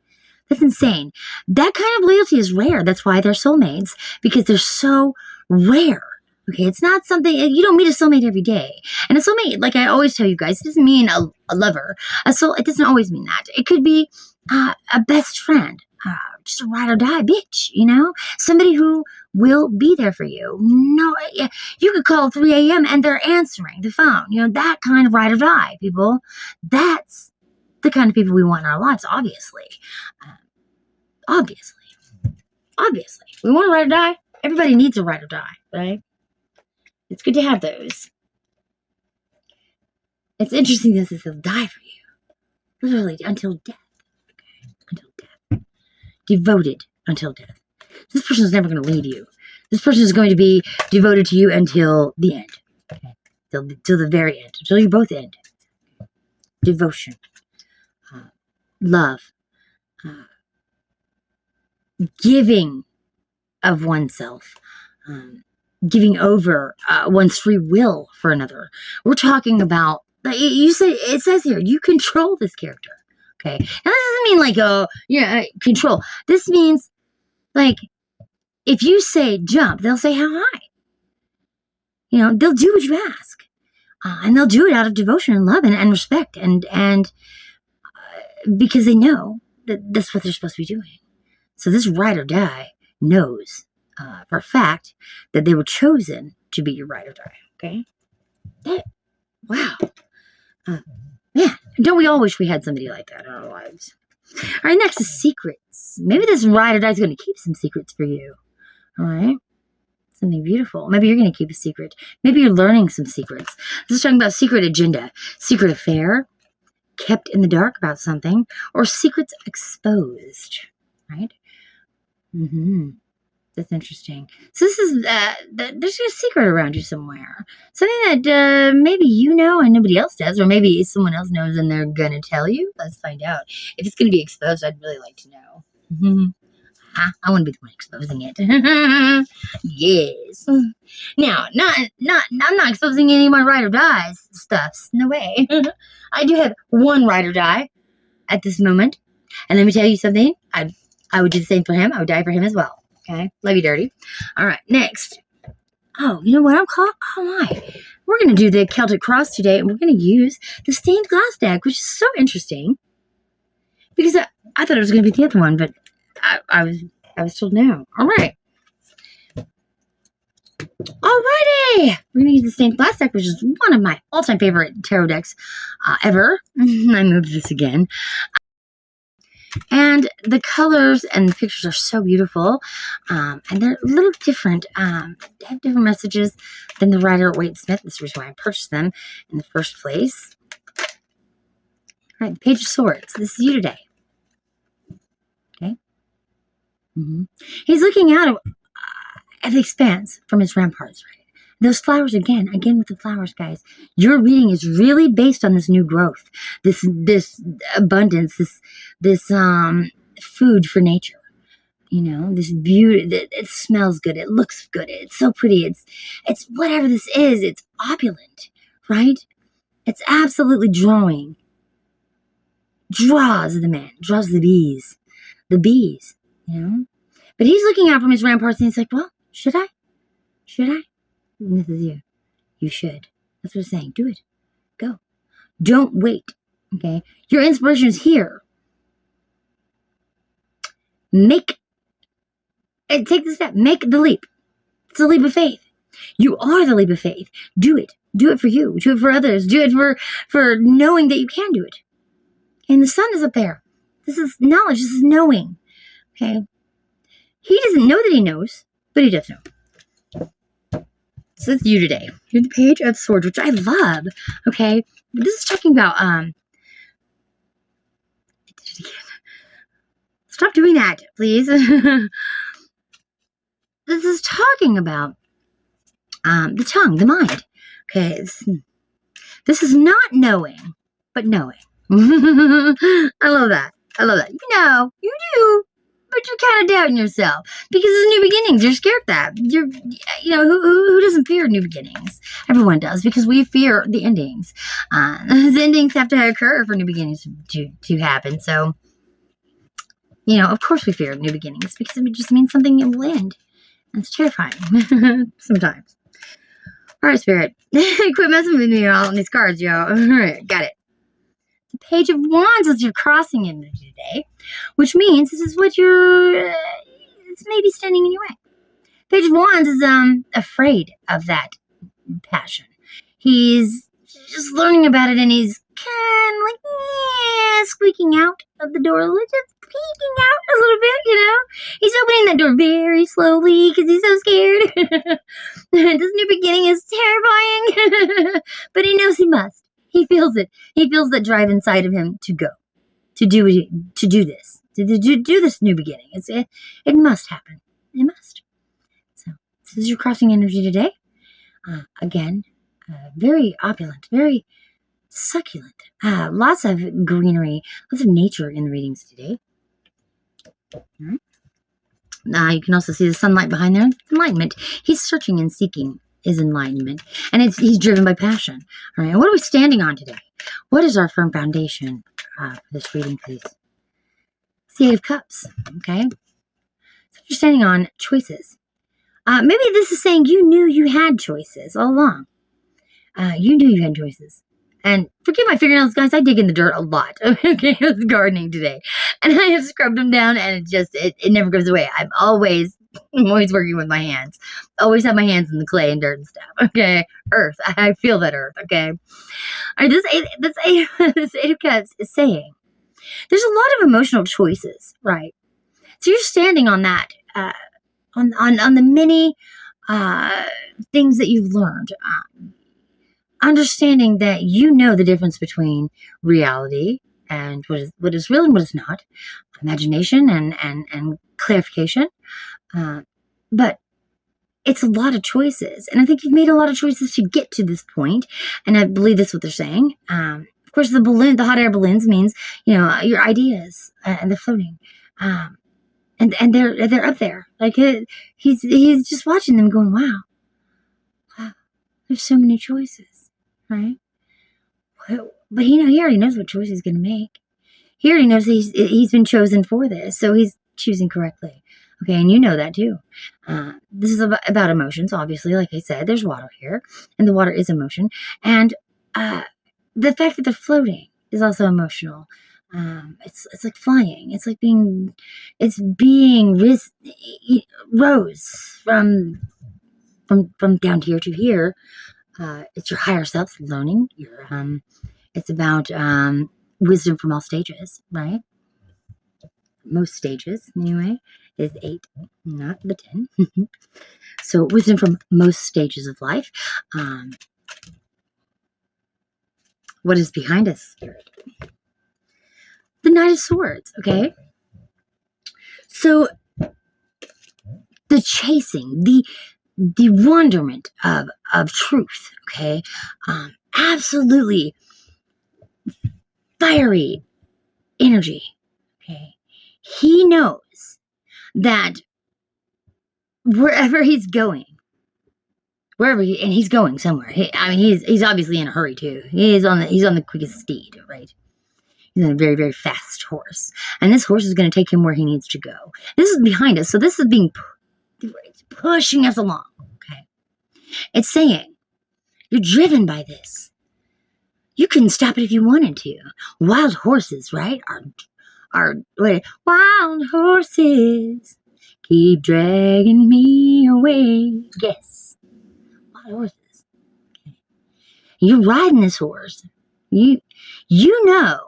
[SPEAKER 1] That's insane. That kind of loyalty is rare. That's why they're soulmates, because they're so rare. Okay, it's not something, you don't meet a soulmate every day. And a soulmate, like I always tell you guys, it doesn't mean a lover. It doesn't always mean that. It could be a best friend, just a ride or die bitch, you know? Somebody who will be there for you. No, you could call 3 a.m. and they're answering the phone. You know, that kind of ride or die, people. That's the kind of people we want in our lives, obviously. Obviously, we want a ride or die. Everybody needs a ride or die, right? It's good to have those. It's interesting that they'll die for you. Literally, until death. Okay? Until death. Devoted until death. This person is never going to leave you. This person is going to be devoted to you until the end. Okay? Till the very end. Until you both end. Devotion. Love. Giving of oneself. Giving over one's free will for another. We're talking about, it says here, you control this character. Okay. And that doesn't mean control. This means, if you say jump, they'll say how high. They'll do what you ask. And they'll do it out of devotion and love and respect. And because they know that that's what they're supposed to be doing. So this ride or die knows for a fact that they were chosen to be your ride or die. Okay? Wow. Man, don't we all wish we had somebody like that in our lives? All right, next is secrets. Maybe this ride or die is going to keep some secrets for you. All right? Something beautiful. Maybe you're going to keep a secret. Maybe you're learning some secrets. This is talking about secret agenda, secret affair, kept in the dark about something, or secrets exposed. Right? That's interesting. So this is, there's a secret around you somewhere. Something that maybe you know and nobody else does, or maybe someone else knows and they're going to tell you. Let's find out. If it's going to be exposed, I'd really like to know. I want to be the one exposing it. Yes. Now, I'm not exposing any of my ride or dies stuffs. No way. I do have one ride or die at this moment. And let me tell you something. I would do the same for him. I would die for him as well. Okay? Love you, dirty. All right, next. Oh, you know what I'm called? Oh, my. We're going to do the Celtic Cross today, and we're going to use the stained glass deck, which is so interesting. Because I thought it was going to be the other one, but I was told no. All right. Alrighty. We're going to use the stained glass deck, which is one of my all-time favorite tarot decks ever. I moved this again. And the colors and the pictures are so beautiful. And they're a little different. They have different messages than the Ryder Waite Smith. That's the reason why I purchased them in the first place. All right, the Page of Swords. This is you today. Okay. He's looking out at the expanse from his ramparts, right? Those flowers again with the flowers, guys. Your reading is really based on this new growth, this abundance, this food for nature. This beauty. It smells good. It looks good. It's so pretty. It's whatever this is. It's opulent, right? It's absolutely draws the man, draws the bees. But he's looking out from his ramparts and he's like, well, should I? And this is you. You should. That's what it's saying. Do it. Go. Don't wait. Okay? Your inspiration is here. Take the step. Make the leap. It's a leap of faith. You are the leap of faith. Do it. Do it for you. Do it for others. Do it for knowing that you can do it. And the sun is up there. This is knowledge. This is knowing. Okay? He doesn't know that he knows, but he does know. So it's you today. You're the Page of Swords, which I love. Okay? This is talking about, I did it again. Stop doing that, please. This is talking about the tongue, the mind. Okay? This is not knowing, but knowing. I love that. You do. But you're kind of doubting yourself because it's new beginnings. You're scared of that. Who doesn't fear new beginnings? Everyone does because we fear the endings. The endings have to occur for new beginnings to happen. So, of course we fear new beginnings because it just means something will end. And it's terrifying sometimes. All right, Spirit. Quit messing with me all on these cards, yo. All right, got it. The Page of Wands as you're crossing into today, which means this is what it's maybe standing in your way. Page of Wands is afraid of that passion. He's just learning about it and he's kind of squeaking out of the door. Just peeking out a little bit, you know. He's opening that door very slowly because he's so scared. This new beginning is terrifying, but he knows he must. He feels it. He feels that drive inside of him to go, to do this new beginning. It must happen. It must. So this is your crossing energy today. Again, very opulent, very succulent. Lots of greenery, lots of nature in the readings today. You can also see the sunlight behind there. Enlightenment. He's searching and seeking his enlightenment. And he's driven by passion. All right. What are we standing on today? What is our firm foundation for this reading, please? It's the Eight of Cups. Okay. So you're standing on choices. Maybe this is saying you knew you had choices all along. You knew you had choices. And forgive my fingernails, guys. I dig in the dirt a lot. Okay, I was gardening today. And I have scrubbed them down, and it never goes away. I'm always working with my hands. Always have my hands in the clay and dirt and stuff. Okay, earth. I feel that earth. Okay. All right, this Eight of Cups is saying there's a lot of emotional choices, right? So you're standing on that, on the many things that you've learned. Understanding that you know the difference between reality and what is real and what is not, imagination and clarification. But it's a lot of choices, and I think you've made a lot of choices to get to this point. And I believe that's what they're saying. Of course, the hot air balloons means your ideas and they're floating, and they're up there. Like he's just watching them, going, wow, there's so many choices. Right? But he already knows what choice he's going to make. He already knows he's been chosen for this, so he's choosing correctly. Okay, and you know that too. This is about emotions, obviously. Like I said, there's water here, and the water is emotion. And the fact that they're floating is also emotional. It's like flying. It's like being rose from down here to here. It's your higher self learning. It's about wisdom from all stages, right? Most stages, anyway, is 8, not the 10. So wisdom from most stages of life. What is behind us, Spirit? The Knight of Swords, okay? So the chasing, the wonderment of truth, okay? Absolutely fiery energy, okay? He knows that wherever he's going, and he's going somewhere. He's obviously in a hurry too. He's on the quickest steed, right? He's on a very, very fast horse, and this horse is going to take him where he needs to go. This is behind us, so this is being pushing us along. Okay, it's saying you're driven by this. You couldn't stop it if you wanted to. Wild horses, right? Wild horses keep dragging me away. Yes, wild horses. Okay. You're riding this horse. You know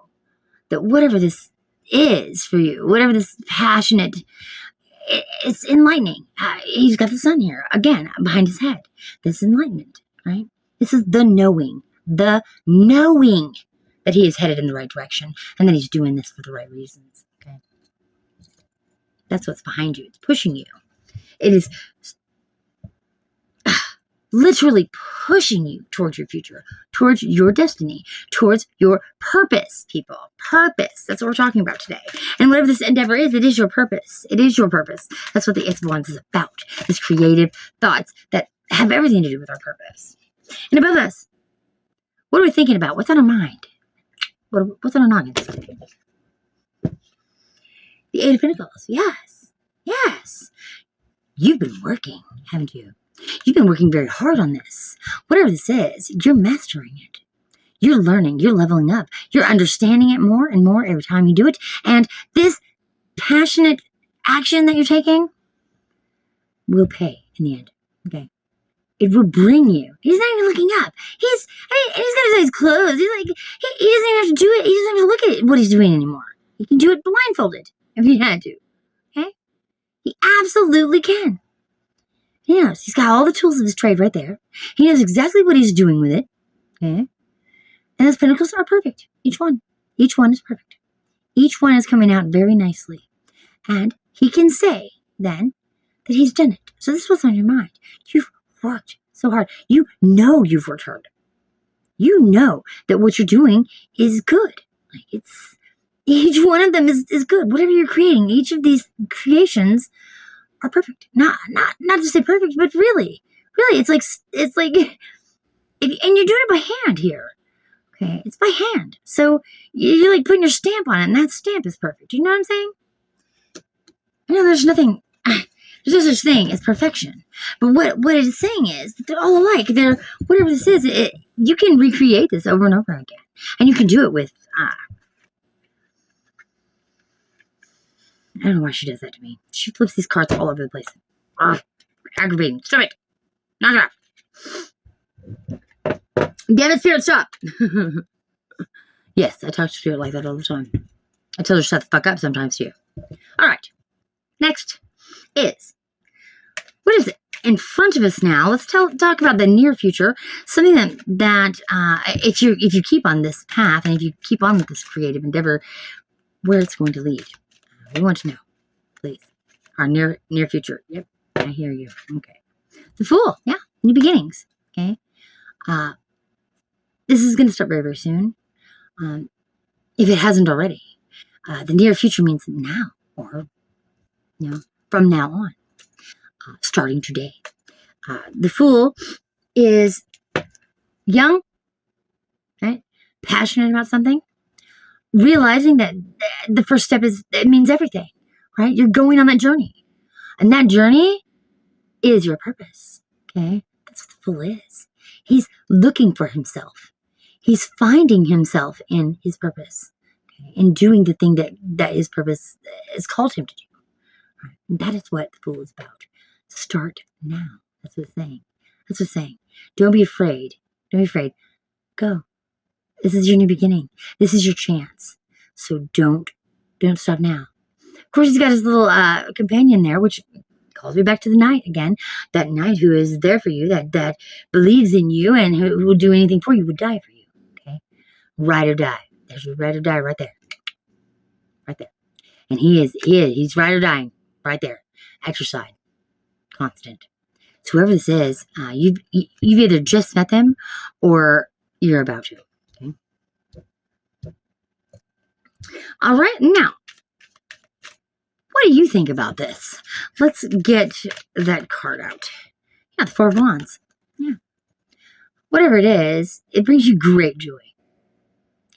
[SPEAKER 1] that whatever this is for you, whatever this passionate. It's enlightening. He's got the sun here, again, behind his head. This enlightenment, right? This is the knowing that he is headed in the right direction and that he's doing this for the right reasons, okay? That's what's behind you. It's pushing you. It is literally pushing you towards your future, towards your destiny, towards your purpose, people. Purpose. That's what we're talking about today. And whatever this endeavor is, it is your purpose. It is your purpose. That's what the Ace of Wands is about. This creative thoughts that have everything to do with our purpose. And above us, what are we thinking about? What's on our mind? What's on our noggins? The Eight of Pentacles. Yes. Yes. You've been working, haven't you? You've been working very hard on this. Whatever this is, you're mastering it. You're learning. You're leveling up. You're understanding it more and more every time you do it. And this passionate action that you're taking will pay in the end. Okay? It will bring you. He's not even looking up. He's got his eyes closed. He's like, he doesn't even have to do it. He doesn't have to look at what he's doing anymore. He can do it blindfolded. if he had to. Okay? He absolutely can. He knows. He's got all the tools of his trade right there. He knows exactly what he's doing with it. Okay? And those pentacles are perfect. Each one. Each one is perfect. Each one is coming out very nicely. And he can say, then, that he's done it. So this is what's on your mind. You've worked so hard. You know you've worked hard. You know that what you're doing is good. Like, it's, each one of them is good. Whatever you're creating, each of these creations are perfect. Not to say perfect, but really, it's like, and you're doing it by hand here. Okay, it's by hand. So you're like putting your stamp on it, and that stamp is perfect. You know what I'm saying? You know, there's no such thing as perfection. But what it is saying is that they're all alike. They're, whatever this is, you can recreate this over and over again. And you can do it with, I don't know why she does that to me. She flips these cards all over the place. Aggravating. Stop it. Knock it off. Damn it, Spirit, stop. Yes, I talk to Spirit like that all the time. I tell her to shut the fuck up sometimes too. All right. Next is, what is it in front of us now? Let's talk about the near future. Something that if you keep on this path and if you keep on with this creative endeavor, where it's going to lead. We want to know, please. Our near future. Yep, I hear you. Okay. The Fool. Yeah, new beginnings. Okay. This is going to start very, very soon. If it hasn't already. The near future means now, or from now on, starting today. The Fool is young, right? Passionate about something, realizing that the first step it means everything, right? You're going on that journey, and that journey is your purpose. Okay, that's what the Fool is. He's looking for himself. He's finding himself in his purpose, okay? In doing the thing that his purpose has called him to do. Right? And that is what the Fool is about. Start now. That's what it's saying. That's what it's saying. Don't be afraid. Don't be afraid. Go. This is your new beginning. This is your chance. So don't stop now. Of course, he's got his little companion there, which calls me back to the knight again. That knight who is there for you, that believes in you and who will do anything for you, would die for you. Okay? Ride or die. There's your ride or die right there. Right there. And he's ride or dying right there at your side. Constant. So whoever this is, you've either just met them or you're about to. Okay. All right, now, what do you think about this? Let's get that card out. Yeah, the Four of Wands. Yeah. Whatever it is, it brings you great joy.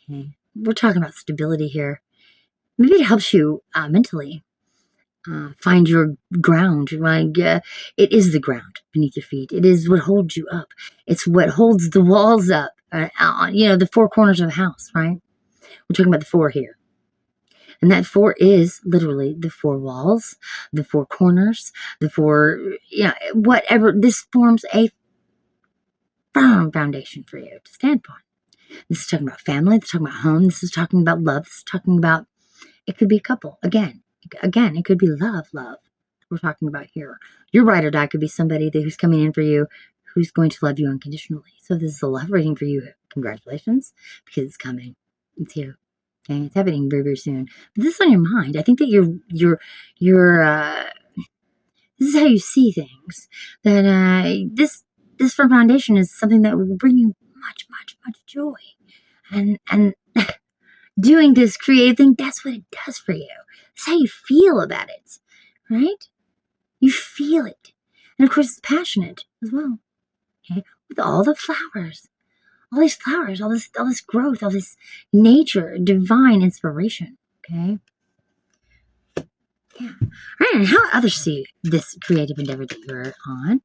[SPEAKER 1] Okay. We're talking about stability here. Maybe it helps you mentally. Find your ground. Like, it is the ground beneath your feet. It is what holds you up. It's what holds the walls up. The four corners of the house, right? We're talking about the four here. And that four is literally the four walls, the four corners, the four, whatever. This forms a firm foundation for you to stand upon. This is talking about family. This is talking about home. This is talking about love. This is talking about, it could be a couple. Again, it could be love we're talking about here. Your ride or die could be somebody who's coming in for you, who's going to love you unconditionally. So if this is a love reading for you, congratulations, because it's coming. It's here. Okay, it's happening very, very soon. But this is on your mind. I think that you're this is how you see things. That this firm foundation is something that will bring you much, much, much joy. And doing this creative thing, that's what it does for you. That's how you feel about it, right? You feel it. And of course, it's passionate as well. Okay, with all the flowers. All these flowers, all this growth, all this nature, divine inspiration. Okay? Yeah. All right, and how do others see this creative endeavor that you're on?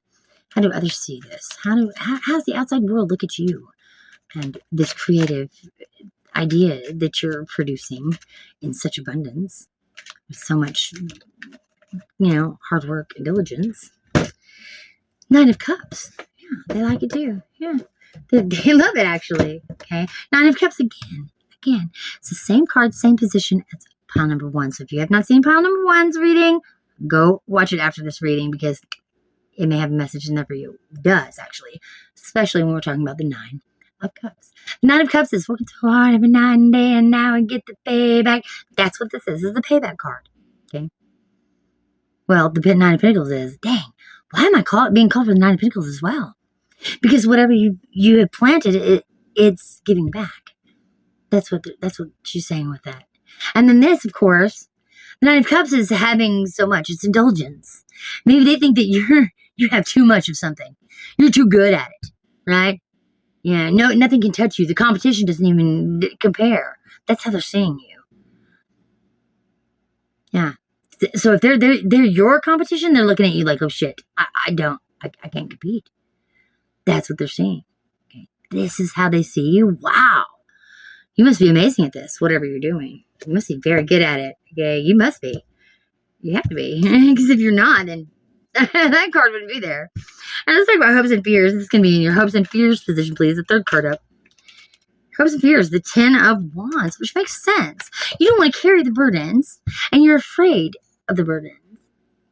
[SPEAKER 1] How do others see this? How's the outside world look at you and this creative idea that you're producing in such abundance, with so much, hard work and diligence? Nine of Cups. Yeah, they like it too. Yeah. They love it, actually. Okay. Nine of Cups again. It's the same card, same position as pile number 1. So if you have not seen pile number 1's reading, go watch it after this reading because it may have a message in there for you. It does, actually. Especially when we're talking about the 9 of Cups. The 9 of Cups is working so hard every night and day and now I get the payback. That's what this is. This is the payback card. Okay? Well, the 9 of Pentacles is, dang, why am I being called for the 9 of Pentacles as well? Because whatever you have planted, it's giving back. That's what she's saying with that. And then this, of course, the 9 of Cups is having so much. It's indulgence. Maybe they think that you have too much of something. You're too good at it, right? Yeah, no, nothing can touch you. The competition doesn't even compare. That's how they're seeing you. Yeah. So if they're your competition, they're looking at you like, oh shit, I can't compete. That's what they're seeing. Okay. This is how they see you. Wow. You must be amazing at this, whatever you're doing. You must be very good at it. Okay, you must be. You have to be. Because if you're not, then that card wouldn't be there. And let's talk about hopes and fears. This can be in your hopes and fears position, please. The 3rd card up. Hopes and fears, the 10 of Wands, which makes sense. You don't want to carry the burdens, and you're afraid of the burdens.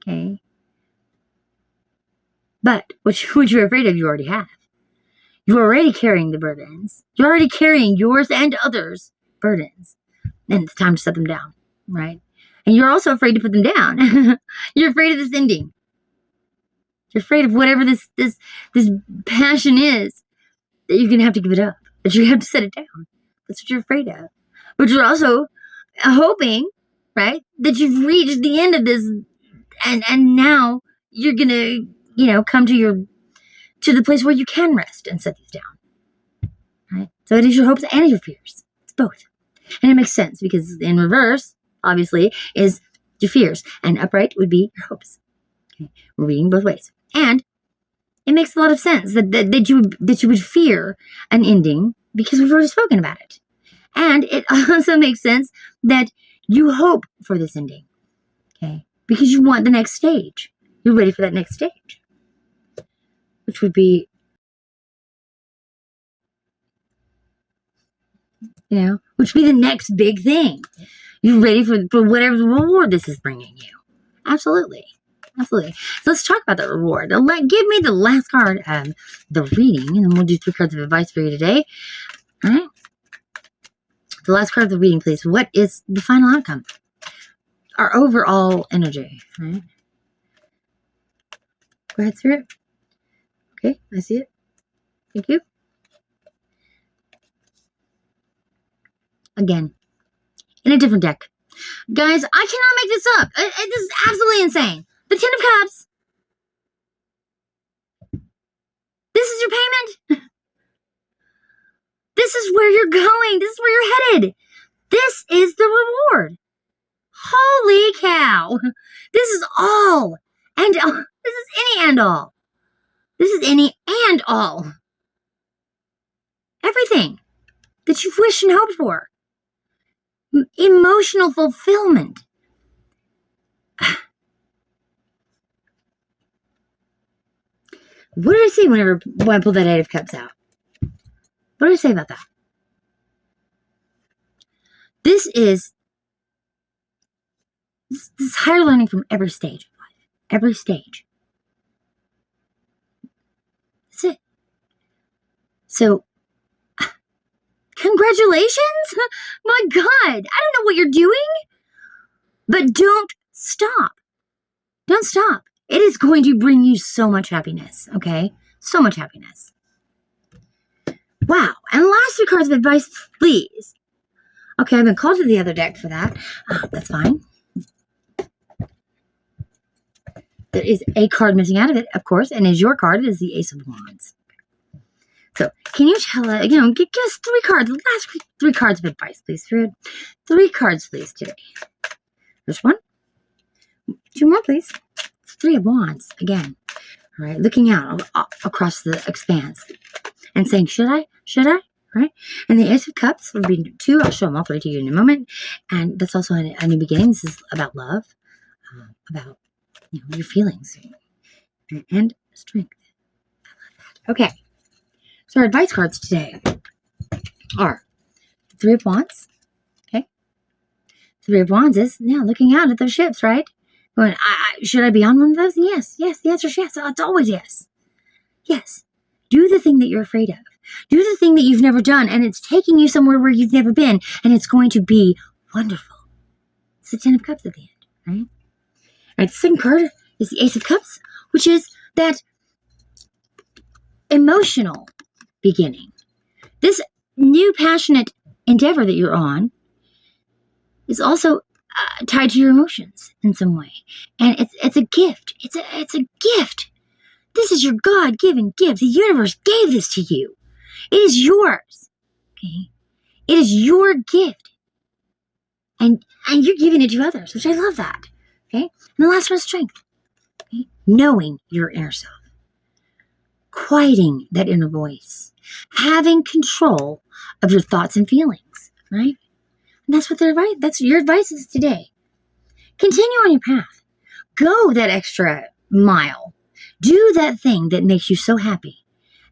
[SPEAKER 1] Okay? But what you're afraid of, you already have. You're already carrying the burdens. You're already carrying yours and others' burdens. And it's time to set them down, right? And you're also afraid to put them down. You're afraid of this ending. You're afraid of whatever this passion is, that you're going to have to give it up. That you have to set it down. That's what you're afraid of. But you're also hoping, right, that you've reached the end of this and now you're going to, come to the place where you can rest and set these down. Right? So it is your hopes and your fears. It's both. And it makes sense because in reverse, obviously, is your fears. And upright would be your hopes. Okay? We're reading both ways. And it makes a lot of sense that you would fear an ending because we've already spoken about it. And it also makes sense that you hope for this ending. Okay? Because you want the next stage. You're ready for that next stage. Which would be, which would be the next big thing. You're ready for whatever reward this is bringing you. Absolutely. Absolutely. So let's talk about that reward. Give me the last card of the reading, and then we'll do 3 cards of advice for you today. All right. The last card of the reading, please. What is the final outcome? Our overall energy. All right. Go ahead, Spirit. Okay, I see it. Thank you. Again, in a different deck. Guys, I cannot make this up. This is absolutely insane. The 10 of Cups. This is your payment. This is where you're going. This is where you're headed. This is the reward. Holy cow. This is all. And this is any and all. This is any and all. Everything that you've wished and hoped for. Emotional fulfillment. What did I say when I pulled that 8 of Cups out? What did I say about that? This is higher learning from every stage of life. Every stage. That's it. So, congratulations! My God, I don't know what you're doing, but don't stop. Don't stop. It is going to bring you so much happiness, okay? So much happiness. Wow. And last 2 cards of advice, please. Okay, I've been called to the other deck for that. That's fine. There is a card missing out of it, of course, and is your card. It is the Ace of Wands. So, can you tell us, give us 3 cards, the last 3 cards of advice, please, Spirit. 3 cards, please, today. There's 1. 2 more, please. 3 of Wands, again. All right, looking out across the expanse and saying, should I? Right? And the Ace of Cups will be 2. I'll show them all 3 to you in a moment. And that's also a new beginning. This is about love, about your feelings and strength. I love that. Okay. So our advice cards today are the 3 of Wands, okay? Three of Wands is, yeah, looking out at those ships, right? Going, should I be on one of those? Yes. The answer is yes. It's always yes. Yes. Do the thing that you're afraid of. Do the thing that you've never done, and it's taking you somewhere where you've never been, and it's going to be wonderful. It's the Ten of Cups at the end, right? All right, the second card is the Ace of Cups, which is that emotional beginning. This new passionate endeavor that you're on is also tied to your emotions in some way, and it's a gift. It's a gift. This is your God-given gift. The universe gave this to you. It is yours. Okay, it is your gift, and you're giving it to others, which I love that. Okay, and the last one is strength. Okay? Knowing your inner self, quieting that inner voice, having control of your thoughts and feelings. Right. And that's what that's your advice is today. Continue on your path. Go that extra mile. Do that thing that makes you so happy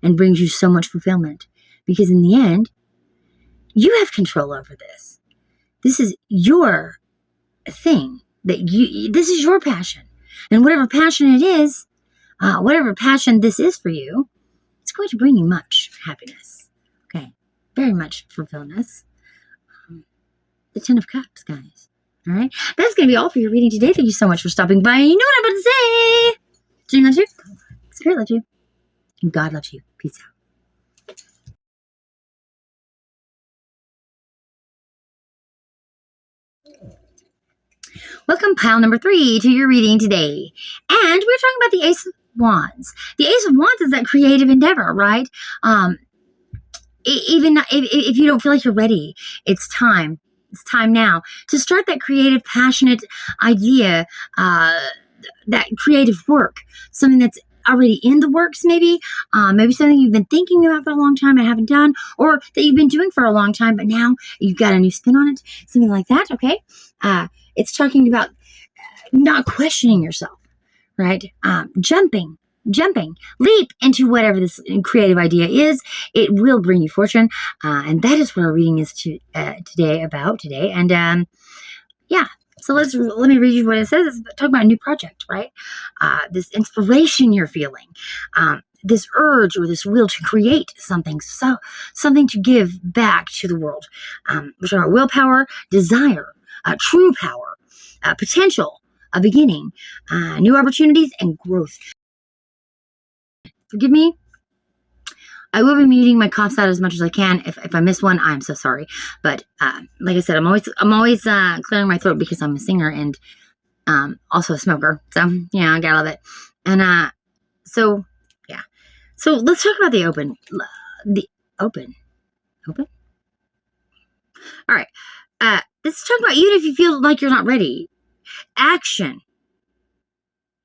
[SPEAKER 1] and brings you so much fulfillment. Because in the end, you have control over this. This is your thing. This is your passion. And whatever passion it is, whatever passion this is for you, it's going to bring you much happiness. Okay. Very much fulfillment. The Ten of Cups, guys. All right. That's going to be all for your reading today. Thank you so much for stopping by. You know what I'm about to say. Dream loves you. Spirit loves you. And God loves you. Peace out. Welcome, pile number 3, to your reading today. And we're talking about the Ace of Wands. The Ace of Wands is that creative endeavor, right? Even if you don't feel like you're ready, it's time. It's time now to start that creative, passionate idea, that creative work, something that's already in the works, maybe something you've been thinking about for a long time and haven't done, or that you've been doing for a long time, but now you've got a new spin on it, something like that, okay? It's talking about not questioning yourself, right? Jumping, leap into whatever this creative idea is. It will bring you fortune, and that is what our reading is today. And yeah, so let me read you what it says. It's talking about a new project, right? This inspiration you're feeling, this urge or this will to create something to give back to the world. We're talking about willpower, desire, true power, potential, a beginning, new opportunities, and growth. Forgive me. I will be muting my coughs out as much as I can. If I miss one, I'm so sorry. But like I said, I'm always clearing my throat because I'm a singer and also a smoker. So yeah, I gotta love it. And so yeah. So let's talk about the open. Open. All right. Let's talk about even if you feel like you're not ready. Action.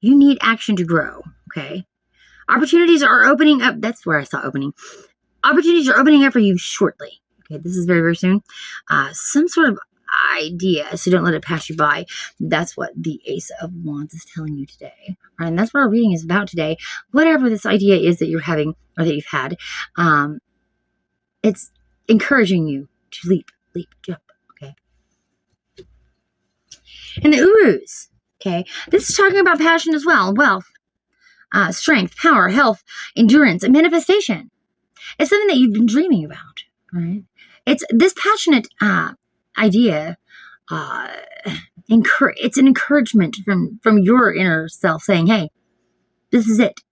[SPEAKER 1] You need action to grow. Okay. Opportunities are opening up. That's where I saw opening. Opportunities are opening up for you shortly. Okay, this is very, very soon. Some sort of idea, so don't let it pass you by. That's what the Ace of Wands is telling you today. All right, and that's what our reading is about today. Whatever this idea is that you're having or that you've had, it's encouraging you to leap, jump. Okay. And the Urus. Okay, this is talking about passion as well. Wealth. Strength, power, health, endurance, and manifestation. It's something that you've been dreaming about, right? It's this passionate idea. It's an encouragement from your inner self saying, "Hey, this is it.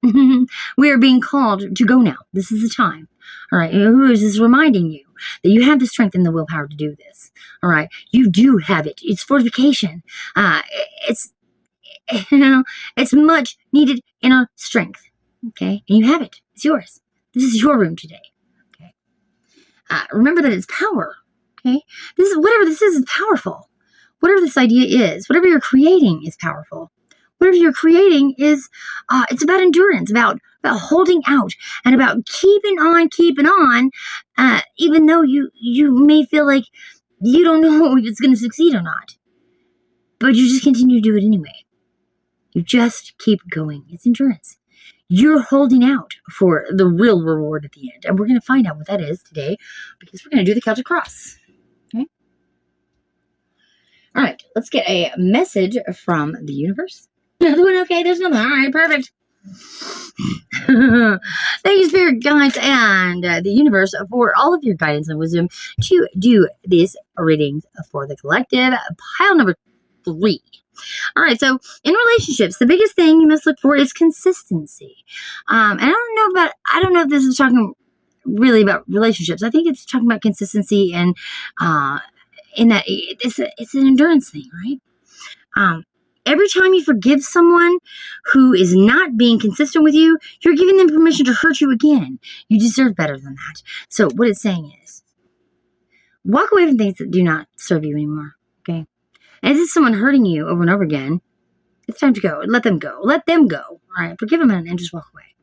[SPEAKER 1] We are being called to go now. This is the time." All right. Who is this reminding you that you have the strength and the willpower to do this? All right. You do have it. It's fortification. It's much needed inner strength. Okay. And you have it. It's yours. This is your room today. Okay. Remember that it's power. Okay. Whatever this is powerful. Whatever this idea is, whatever you're creating is powerful. Whatever you're creating is, it's about endurance, about holding out, and about keeping on, even though you may feel like you don't know if it's going to succeed or not. But you just continue to do it anyway. You just keep going. It's endurance. You're holding out for the real reward at the end. And we're going to find out what that is today because we're going to do the Celtic Cross. Okay? All right, let's get a message from the universe. Another one, okay? There's another. All right, perfect. Thank you, Spirit Guides and the universe for all of your guidance and wisdom to do these readings for the collective. Pile number 3. All right, so in relationships, the biggest thing you must look for is consistency. And I don't know if this is talking really about relationships. I think it's talking about consistency and in that it's an endurance thing, right? Every time you forgive someone who is not being consistent with you, you're giving them permission to hurt you again. You deserve better than that. So what it's saying is, walk away from things that do not serve you anymore, okay? And if it's someone hurting you over and over again, it's time to go. Let them go. Let them go, all right? Forgive them and just walk away.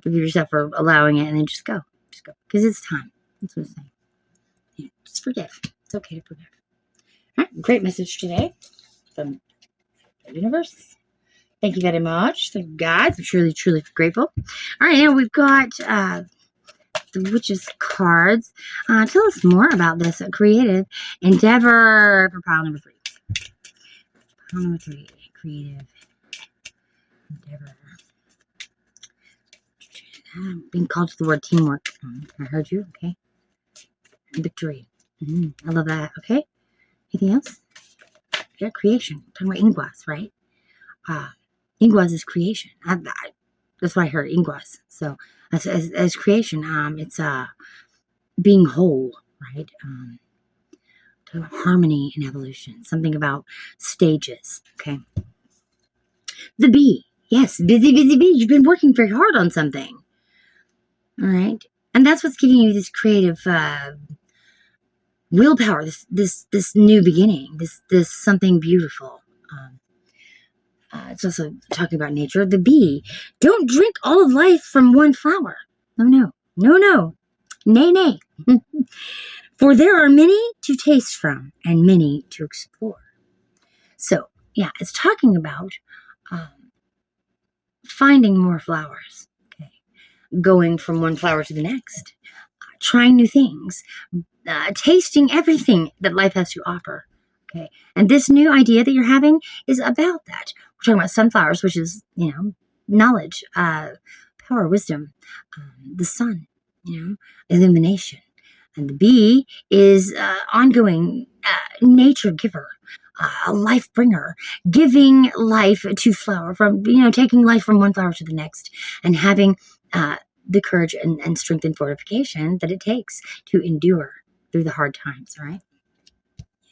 [SPEAKER 1] Forgive yourself for allowing it and then just go. Just go, because it's time. That's what it's saying. Yeah, just forgive. It's okay to forgive. All right, great message today from universe. Thank you very much. Thank you guys. I'm truly, truly grateful. All right, now we've got the Witch's cards. Tell us more about this creative endeavor for pile number 3. Pile number 3, creative endeavor. Being called to the word teamwork. I heard you. Okay. Victory. I love that. Okay. Anything else? Yeah, creation. We're talking about Ingwas, right? Ingwas is creation. That's what I heard, Ingwas. So, as creation, it's being whole, right? Talking about harmony and evolution. Something about stages, okay? The bee. Yes, busy, busy bee. You've been working very hard on something. All right? And that's what's giving you this creative willpower, this new beginning, this something beautiful. It's also talking about nature. The bee. Don't drink all of life from one flower. No. Nay, nay. For there are many to taste from and many to explore. So, yeah, it's talking about finding more flowers. Okay, going from one flower to the next, trying new things, tasting everything that life has to offer. Okay, and this new idea that you're having is about that. We're talking about sunflowers, which is, knowledge, power, wisdom, the sun, illumination. And the bee is ongoing nature giver, a life bringer, giving life to flower from, taking life from one flower to the next and having the courage and strength and fortification that it takes to endure through the hard times, right?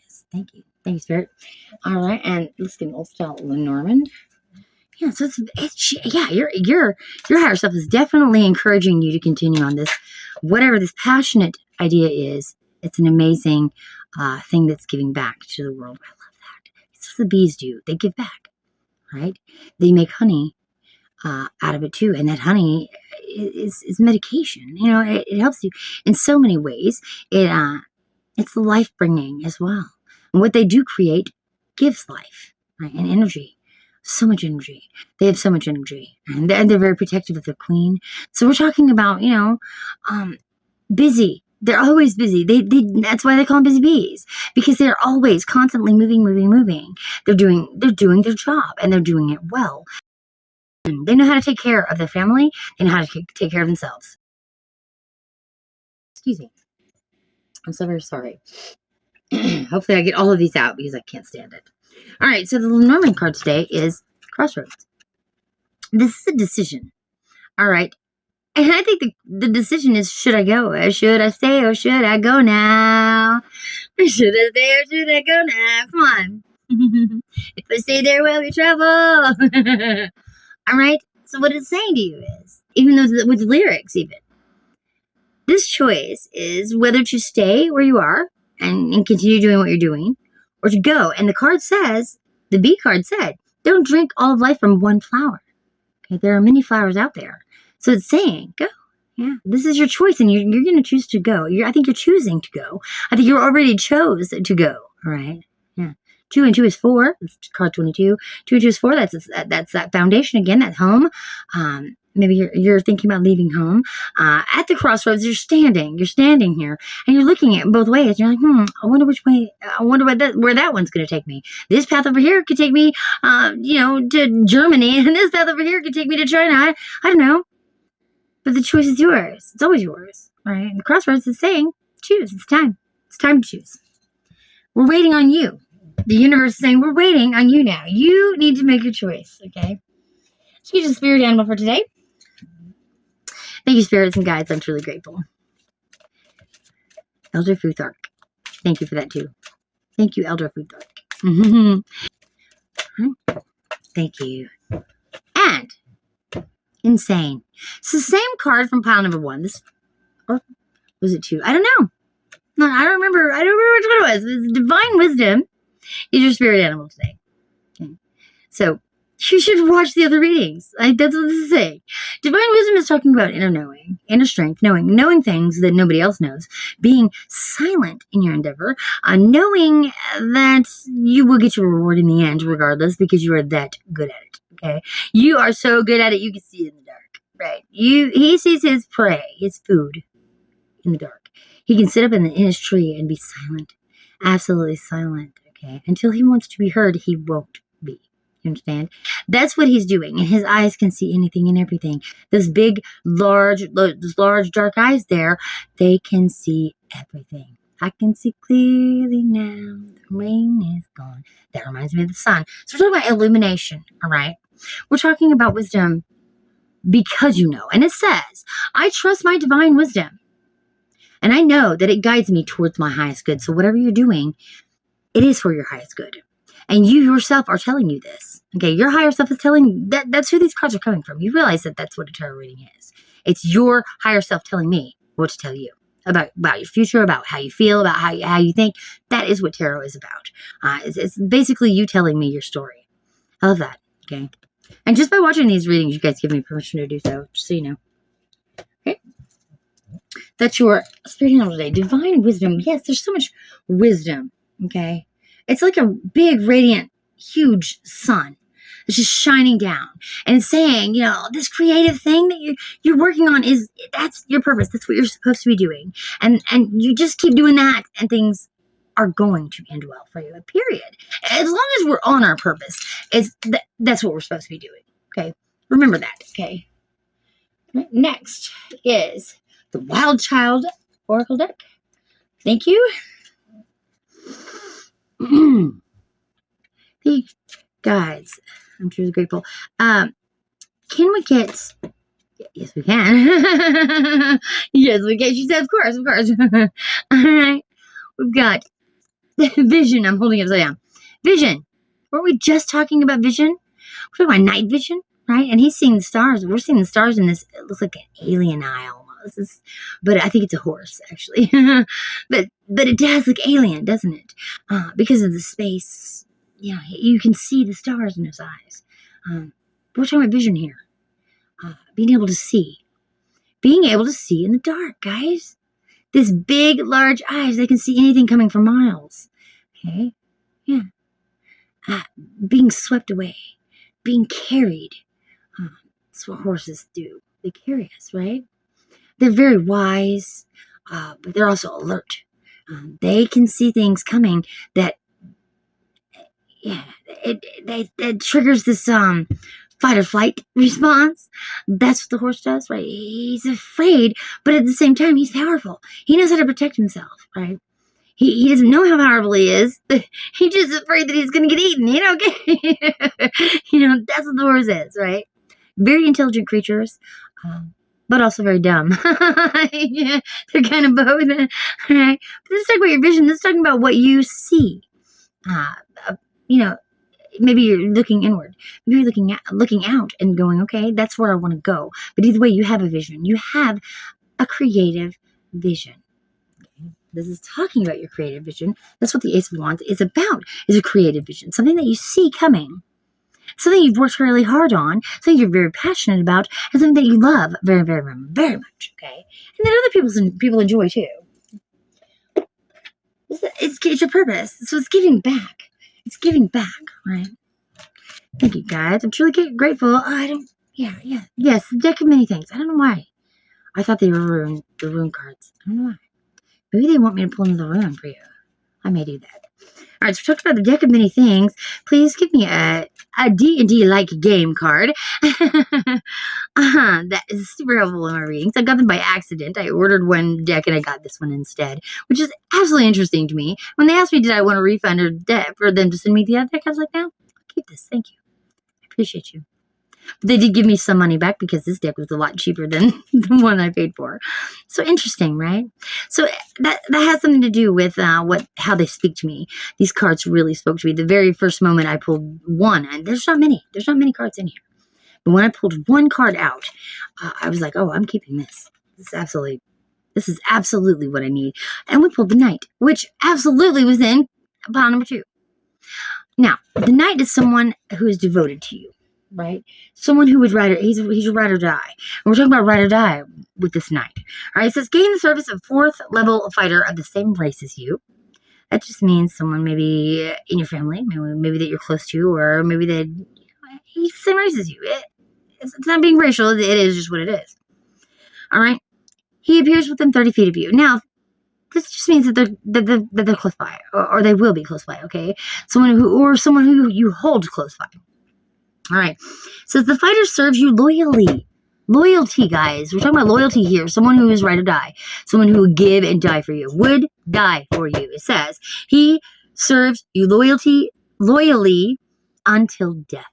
[SPEAKER 1] Yes, thank you. Thank you, Spirit. All right, and let's get an old style Lanormand. Yeah, so your higher self is definitely encouraging you to continue on this, whatever this passionate idea is. It's an amazing thing that's giving back to the world. I love that. It's what the bees do. They give back, right? They make honey out of it too, and that honey is medication. It helps you in so many ways. It's life bringing as well. And what they do create gives life, right? And energy. So much energy. They have so much energy. And they're very protective of the queen. So we're talking about, busy. They're always busy. That's why they call them busy bees. Because they're always constantly moving. They're doing their job and they're doing it well. And they know how to take care of their family. They know how to take care of themselves. Excuse me. I'm so very sorry. Hopefully I get all of these out because I can't stand it. All right, so the Lenormand card today is Crossroads. This is a decision. All right. And I think the decision is, should I go? Or should I stay? Or should I go now? Or should I stay? Or should I go now? Come on. If I stay there, will we trouble? All right. So what it's saying to you is, even though with the lyrics even, this choice is whether to stay where you are and continue doing what you're doing, or to go. And the card says, the B card said, don't drink all of life from one flower. Okay, there are many flowers out there. So it's saying, go. Yeah, this is your choice, and you're going to choose to go. I think you're choosing to go. I think you already chose to go. All right. Yeah. 2 and 2 is 4. It's card 22. 2 and 2 is 4. That's that foundation again. That home. maybe you're thinking about leaving home. At the crossroads, you're standing here, and you're looking at both ways. You're like, I wonder which way. I wonder where that one's going to take me. This path over here could take me, to Germany, and this path over here could take me to China. I don't know. But the choice is yours. It's always yours, right? And the crossroads is saying, choose. It's time. It's time to choose. We're waiting on you. The universe is saying, we're waiting on you now. You need to make your choice, okay? Choose a spirit animal for today. Thank you, spirits and guides. I'm truly grateful. Elder Futhark. Thank you for that, too. Thank you, Elder Futhark. Thank you. And insane. It's the same card from pile number 1. This, or was it 2? I don't know. No, I don't remember which one it was. It was Divine Wisdom is your spirit animal today. Okay. So you should watch the other readings. That's what this is saying. Divine Wisdom is talking about inner knowing, inner strength, knowing things that nobody else knows, being silent in your endeavor, knowing that you will get your reward in the end regardless because you are that good at it. Okay, you are so good at it you can see it in the dark. Right? He sees his prey, his food, in the dark. He can sit up in his tree and be silent, absolutely silent. Okay, until he wants to be heard, he won't be. You understand? That's what he's doing, and his eyes can see anything and everything. Those big, large dark eyes there, they can see everything. I can see clearly now. The rain is gone. That reminds me of the sun. So we're talking about illumination, all right? We're talking about wisdom because you know. And it says, I trust my divine wisdom. And I know that it guides me towards my highest good. So whatever you're doing, it is for your highest good. And you yourself are telling you this. Okay, your higher self is telling that's who these cards are coming from. You realize that that's what a tarot reading is. It's your higher self telling me what to tell you about your future, about how you feel, about how you think. That is what tarot is about. It's basically you telling me your story. I love that. Okay, and just by watching these readings, you guys give me permission to do so. Just so you know. Okay, that's your spirit animal today. Divine wisdom. Yes, there's so much wisdom. Okay. It's like a big, radiant, huge sun. It's just shining down. And it's saying, this creative thing that you're working on that's your purpose. That's what you're supposed to be doing. And you just keep doing that and things are going to end well for you. Period. As long as we're on our purpose, that's what we're supposed to be doing. Okay. Remember that. Okay. Next is the Wild Child Oracle deck. Thank you. Hey guys, I'm truly grateful. Can we get? Yes, we can. Yes, we can. She said, "Of course." All right, we've got vision. I'm holding it upside down. Vision. Weren't we just talking about vision? We're talking about night vision, right? And he's seeing the stars. We're seeing the stars in this. It looks like an alien eye almost. But I think it's a horse, actually. but it does look alien, doesn't it? Because of the space. Yeah, you can see the stars in his eyes. We're talking about vision here. Being able to see. Being able to see in the dark, guys. This big, large eyes, they can see anything coming for miles. Okay? Yeah. Being swept away. Being carried. That's what horses do. They carry us, right? They're very wise, but they're also alert. They can see things coming that, it triggers this fight or flight response. That's what the horse does, right? He's afraid, but at the same time, he's powerful. He knows how to protect himself, right? He doesn't know how powerful he is. He's just afraid that he's going to get eaten. Okay? That's what the horse is, right? Very intelligent creatures. But also very dumb. Yeah, they're kind of both. Right? But this is talking about your vision. This is talking about what you see. Maybe you're looking inward. Maybe you're looking out and going, okay, that's where I want to go. But either way, you have a vision. You have a creative vision. Okay? This is talking about your creative vision. That's what the Ace of Wands is about, is a creative vision. Something that you see coming. Something you've worked really hard on, something you're very passionate about, and something that you love very, very, very, very much, okay? And that other people enjoy too. It's your purpose, so it's giving back. It's giving back, right? Thank you, guys. I'm truly grateful. I don't Yes, the deck of many things. I don't know why. I thought they were the rune cards. I don't know why. Maybe they want me to pull another rune for you. I may do that. All right, so we talked about the deck of many things. Please give me a D&D-like game card. That is super helpful in my readings. I got them by accident. I ordered one deck and I got this one instead, which is absolutely interesting to me. When they asked me, did I want a refund or for them to send me the other deck, I was like, no, I'll keep this. Thank you. I appreciate you. But they did give me some money back because this deck was a lot cheaper than the one I paid for. So interesting, right? So that has something to do with how they speak to me. These cards really spoke to me. The very first moment I pulled one, and there's not many cards in here. But when I pulled one card out, I was like, oh, I'm keeping this. This is absolutely what I need. And we pulled the Knight, which absolutely was in pile number 2. Now, the Knight is someone who is devoted to you. Right? Someone who would he's a ride or die. And we're talking about ride or die with this Knight. All right, it says gain the service of 4th level fighter of the same race as you. That just means someone maybe in your family, maybe that you're close to, or maybe that he's the same race as you. It's not being racial, it is just what it is. All right? He appears within 30 feet of you. Now, this just means that they're close by, or they will be close by, okay? Someone who you hold close by. All right. Says the fighter serves you loyally. Loyalty, guys. We're talking about loyalty here. Someone who is ride or die. Someone who would give and die for you. Would die for you. It says he serves you loyally until death.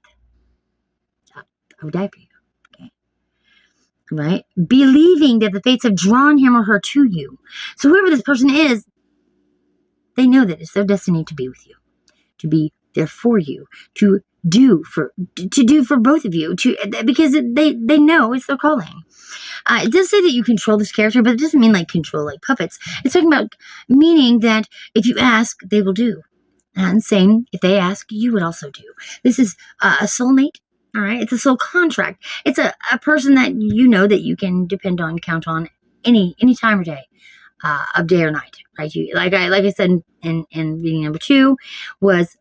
[SPEAKER 1] I would die for you. Okay. All right. Believing that the fates have drawn him or her to you. So whoever this person is, they know that it's their destiny to be with you. To be there for you. To do for both of you, because they know it's their calling. It does say that you control this character, but it doesn't mean like control like puppets. It's talking about meaning that if you ask, they will do. And same, if they ask, you would also do. This is a soulmate, all right? It's a soul contract. It's a person that you know that you can depend on, count on any time or day, of day or night, right? Like I said in reading number 2 was,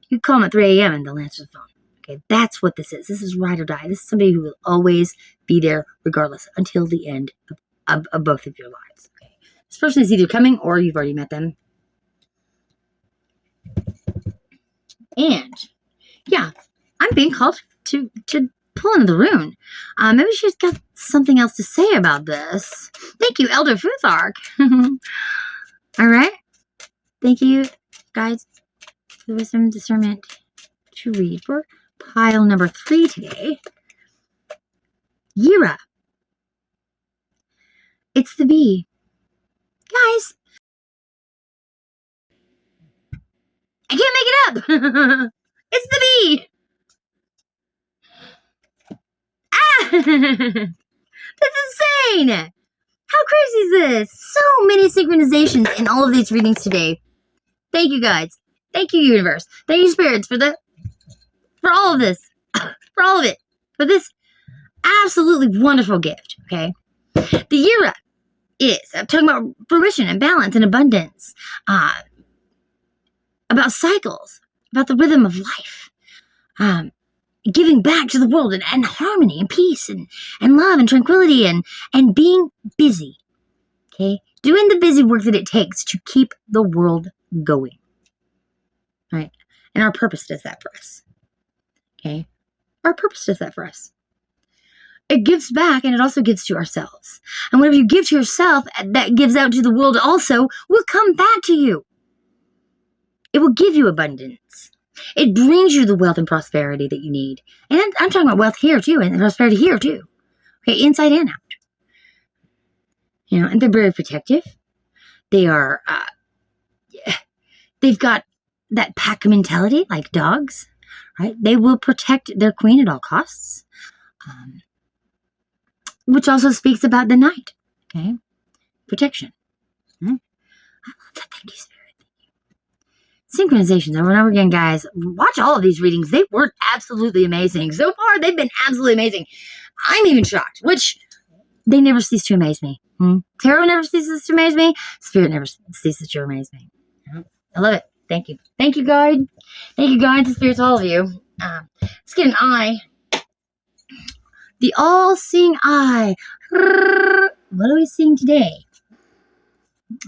[SPEAKER 1] you call them at 3 a.m. and they'll answer the phone. Okay, that's what this is. This is ride or die. This is somebody who will always be there regardless until the end of both of your lives. Okay, this person is either coming or you've already met them. And yeah, I'm being called to pull another rune. Maybe she's got something else to say about this. Thank you, Elder Futhark. All right. Thank you, guys. The wisdom discernment to read for pile number 3 today. Yira. It's the bee. Guys, I can't make it up. It's the bee. That's insane. How crazy is this? So many synchronizations in all of these readings today. Thank you, guys. Thank you, universe. Thank you, spirits, for all of this. For all of it. For this absolutely wonderful gift, okay? The Yira is, I'm talking about fruition and balance and abundance. About cycles. About the rhythm of life. Giving back to the world and harmony and peace and love and tranquility and being busy, okay? Doing the busy work that it takes to keep the world going. Right? And our purpose does that for us. Okay? Our purpose does that for us. It gives back and it also gives to ourselves. And whatever you give to yourself, that gives out to the world also will come back to you. It will give you abundance. It brings you the wealth and prosperity that you need. And I'm talking about wealth here too, and prosperity here too. Okay, inside and out. And they're very protective. They are, they've got that pack mentality, like dogs, right? They will protect their queen at all costs, which also speaks about the Knight, okay? Protection. I love that. Thank you, Spirit. Synchronizations over and over again, guys. Watch all of these readings. They were absolutely amazing. So far, they've been absolutely amazing. I'm even shocked, which they never cease to amaze me. Tarot never ceases to amaze me. Spirit never ceases to amaze me. I love it. Thank you. Thank you, guide. Thank you, guides and spirits, all of you. Let's get an eye. The all-seeing eye. What are we seeing today?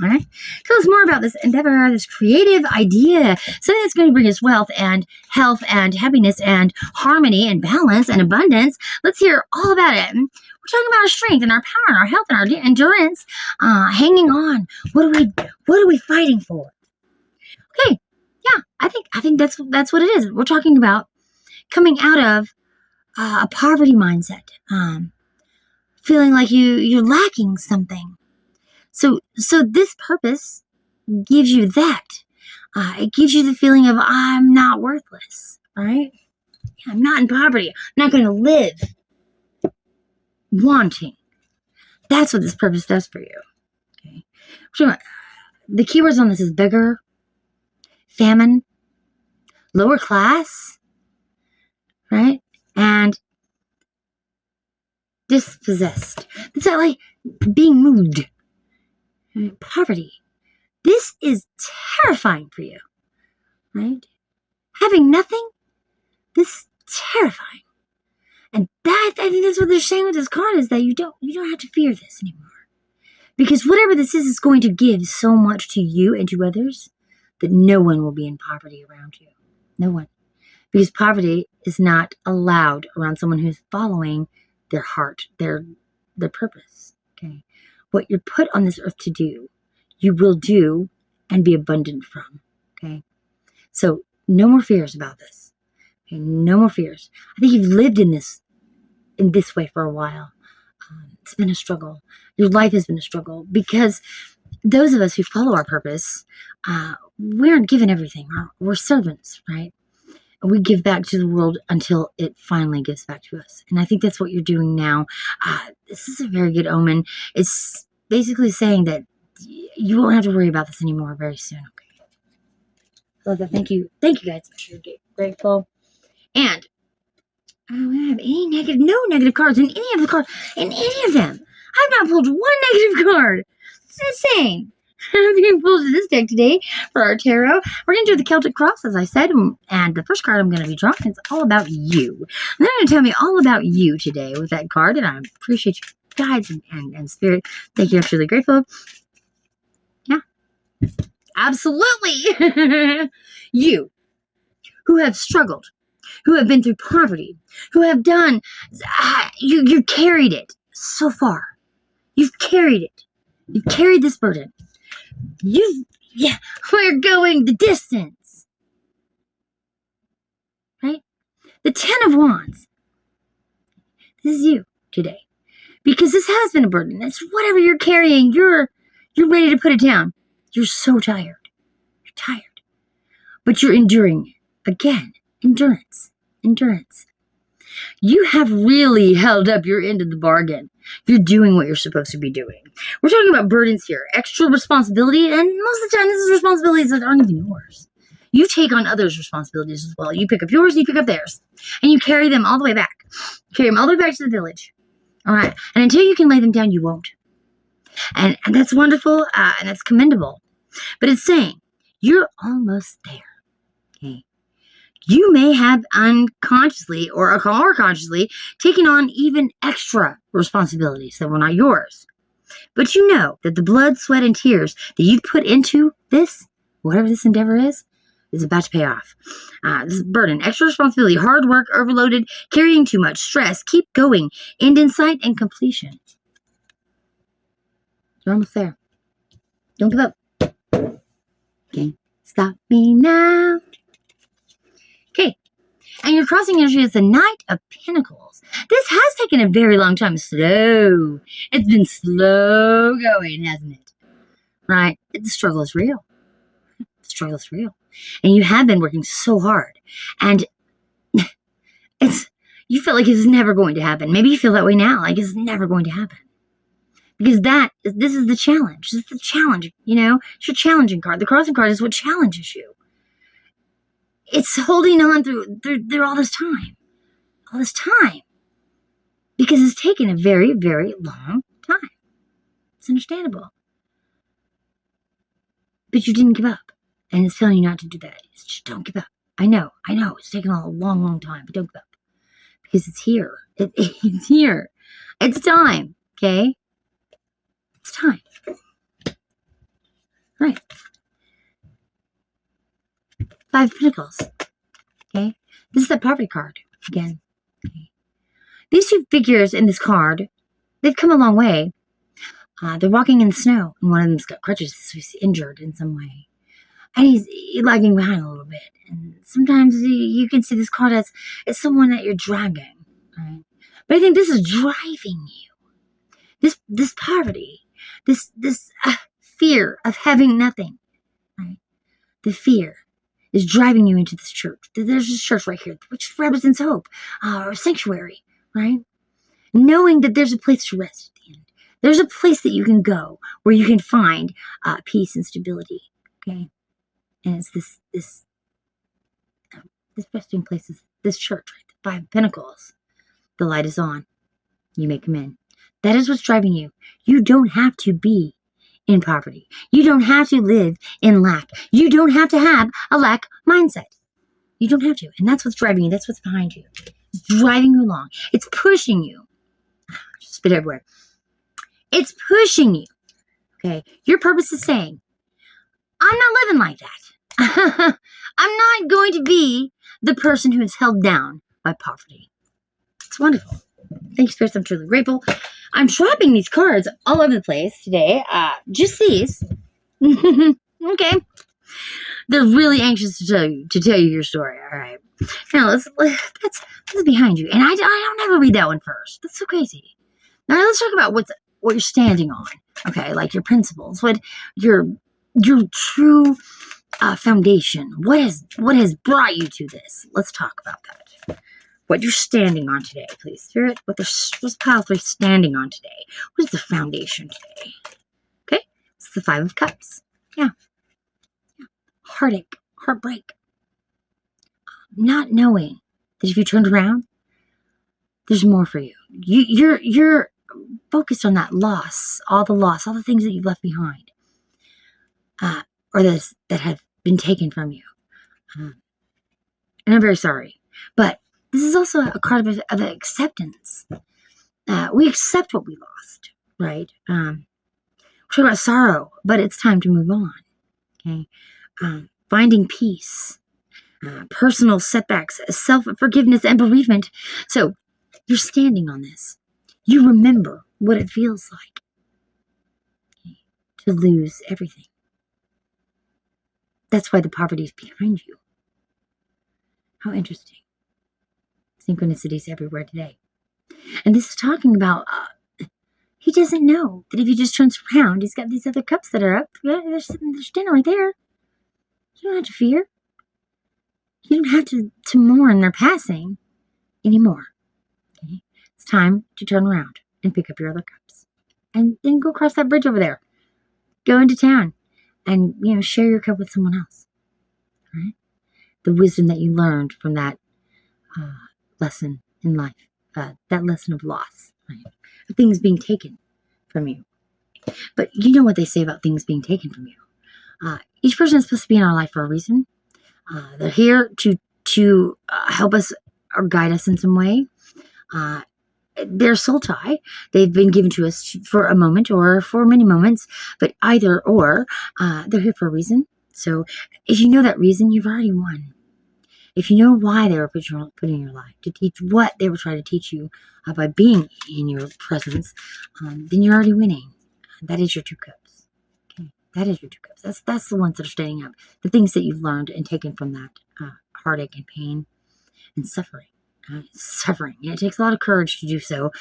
[SPEAKER 1] All right. Tell us more about this endeavor, this creative idea, something that's going to bring us wealth and health and happiness and harmony and balance and abundance. Let's hear all about it. We're talking about our strength and our power and our health and our endurance. Hanging on. What are we fighting for? Okay. Yeah, I think that's what it is. We're talking about coming out of a poverty mindset, feeling like you're lacking something. So this purpose gives you that. It gives you the feeling of I'm not worthless, right? I'm not in poverty. I'm not going to live wanting. That's what this purpose does for you. Okay. So the keywords on this is beggar, famine, lower class, right? And dispossessed. It's like being moved. Poverty. This is terrifying for you, right? Having nothing, this is terrifying. And I think that's what they're saying with this card, is that you don't have to fear this anymore. Because whatever this is going to give so much to you and to others that no one will be in poverty around you. No one. Because poverty is not allowed around someone who's following their heart, their purpose. Okay. What you're put on this earth to do, you will do and be abundant from. Okay. So no more fears about this. Okay. No more fears. I think you've lived in this way for a while. It's been a struggle. Your life has been a struggle because those of us who follow our purpose, we aren't given everything. We're servants, right? And we give back to the world until it finally gives back to us. And I think that's what you're doing now. This is a very good omen. It's basically saying that you won't have to worry about this anymore very soon. Okay. I love that. Thank you. Thank you guys. I'm sure you're grateful. And I don't have no negative cards in any of the cards. In any of them. I've not pulled one negative card. It's insane. I'm being pulled to this deck today for our tarot. We're going to do the Celtic Cross, as I said. And the first card I'm going to be drawing is all about you. And they're going to tell me all about you today with that card. And I appreciate your guides and spirit. Thank you. I'm truly grateful. Yeah. Absolutely. You who have struggled, who have been through poverty, who have done, you carried it so far. You've carried it. You've carried this burden. We're going the distance. Right? The Ten of Wands. This is you today. Because this has been a burden. It's whatever you're carrying, you're ready to put it down. You're so tired. You're tired. But you're enduring. Again, endurance. Endurance. You have really held up your end of the bargain. You're doing what you're supposed to be doing. We're talking about burdens here. Extra responsibility, and most of the time this is responsibilities that aren't even yours. You take on others' responsibilities as well. You pick up yours and you pick up theirs. And you carry them all the way back. Carry them all the way back to the village. All right. And until you can lay them down, you won't. And that's wonderful, and that's commendable. But it's saying, you're almost there. Okay. You may have unconsciously or consciously taken on even extra responsibilities that were not yours. But you know that the blood, sweat, and tears that you've put into this, whatever this endeavor is about to pay off. This is burden, extra responsibility, hard work, overloaded, carrying too much, stress, keep going, end in sight, and completion. You're almost there. Don't give up. Okay. Stop me now. Okay. And your crossing energy is the Knight of Pentacles. This has taken a very long time. Slow. It's been slow going, hasn't it? Right? The struggle is real. The struggle is real. And you have been working so hard. And you feel like it's never going to happen. Maybe you feel that way now, like it's never going to happen. Because this is the challenge. This is the challenge, It's your challenging card. The crossing card is what challenges you. It's holding on through all this time. All this time. Because it's taken a very, very long time. It's understandable. But you didn't give up. And it's telling you not to do that. It's just don't give up. I know. It's taken a long, long time, but don't give up. because it's here. It's here. It's time. Okay? It's time. Right. 5 of Pentacles. Okay? This is the poverty card again. Okay? These 2 figures in this card, they've come a long way. They're walking in the snow, and one of them's got crutches, so he's injured in some way. And he's lagging behind a little bit. And sometimes you can see this card as someone that you're dragging. Right? But I think this is driving you. This poverty, this fear of having nothing. Right? The fear is driving you into this church. There's this church right here, which represents hope, or sanctuary, right? Knowing that there's a place to rest at the end. There's a place that you can go where you can find peace and stability, okay? And it's this resting place is this church, right? The 5 of Pentacles. The light is on. You may come in. That is what's driving you. You don't have to be in poverty. You don't have to live in lack. You don't have to have a lack mindset. You don't have to. And that's what's driving you. That's what's behind you. It's driving you along. It's pushing you. Just spit everywhere. It's pushing you. Okay? Your purpose is saying, I'm not living like that. I'm not going to be the person who is held down by poverty. It's wonderful. Thank you, Spirits. I'm truly grateful. I'm dropping these cards all over the place today. Just these. Okay. They're really anxious to tell you your story. All right. Now that's behind you. And I don't ever read that one first. That's so crazy. Now let's talk about what you're standing on. Okay, like your principles, what your true foundation. What has brought you to this? Let's talk about that. What you're standing on today, please, Spirit. What's pile 3 standing on today? What is the foundation today? Okay, it's the 5 of Cups. Yeah. Heartache, heartbreak. Not knowing that if you turned around, there's more for you. You're focused on that loss, all the things that you've left behind, or that have been taken from you. And I'm very sorry, but this is also a card of acceptance. We accept what we lost, right? We're talking about sorrow, but it's time to move on. Okay, finding peace, personal setbacks, self-forgiveness, and bereavement. So you're standing on this. You remember what it feels like to lose everything. That's why the poverty is behind you. How interesting. Synchronicities everywhere today. And this is talking about, he doesn't know that if he just turns around, he's got these other cups that are up. There's dinner right there. You don't have to fear. You don't have to mourn their passing anymore. Okay? It's time to turn around and pick up your other cups. And then go across that bridge over there. Go into town and, share your cup with someone else. Right? The wisdom that you learned from that lesson in life. That lesson of loss. Right? Of things being taken from you. But you know what they say about things being taken from you. Each person is supposed to be in our life for a reason. They're here to help us or guide us in some way. They're soul tie. They've been given to us for a moment or for many moments, but either or, they're here for a reason. So if you know that reason, you've already won. If you know why they were put in your life, to teach what they were trying to teach you by being in your presence, then you're already winning. That is your 2 cups. Okay, that is your 2 cups. That's the ones that are staying up. The things that you've learned and taken from that heartache and pain and suffering. Suffering. And it takes a lot of courage to do so.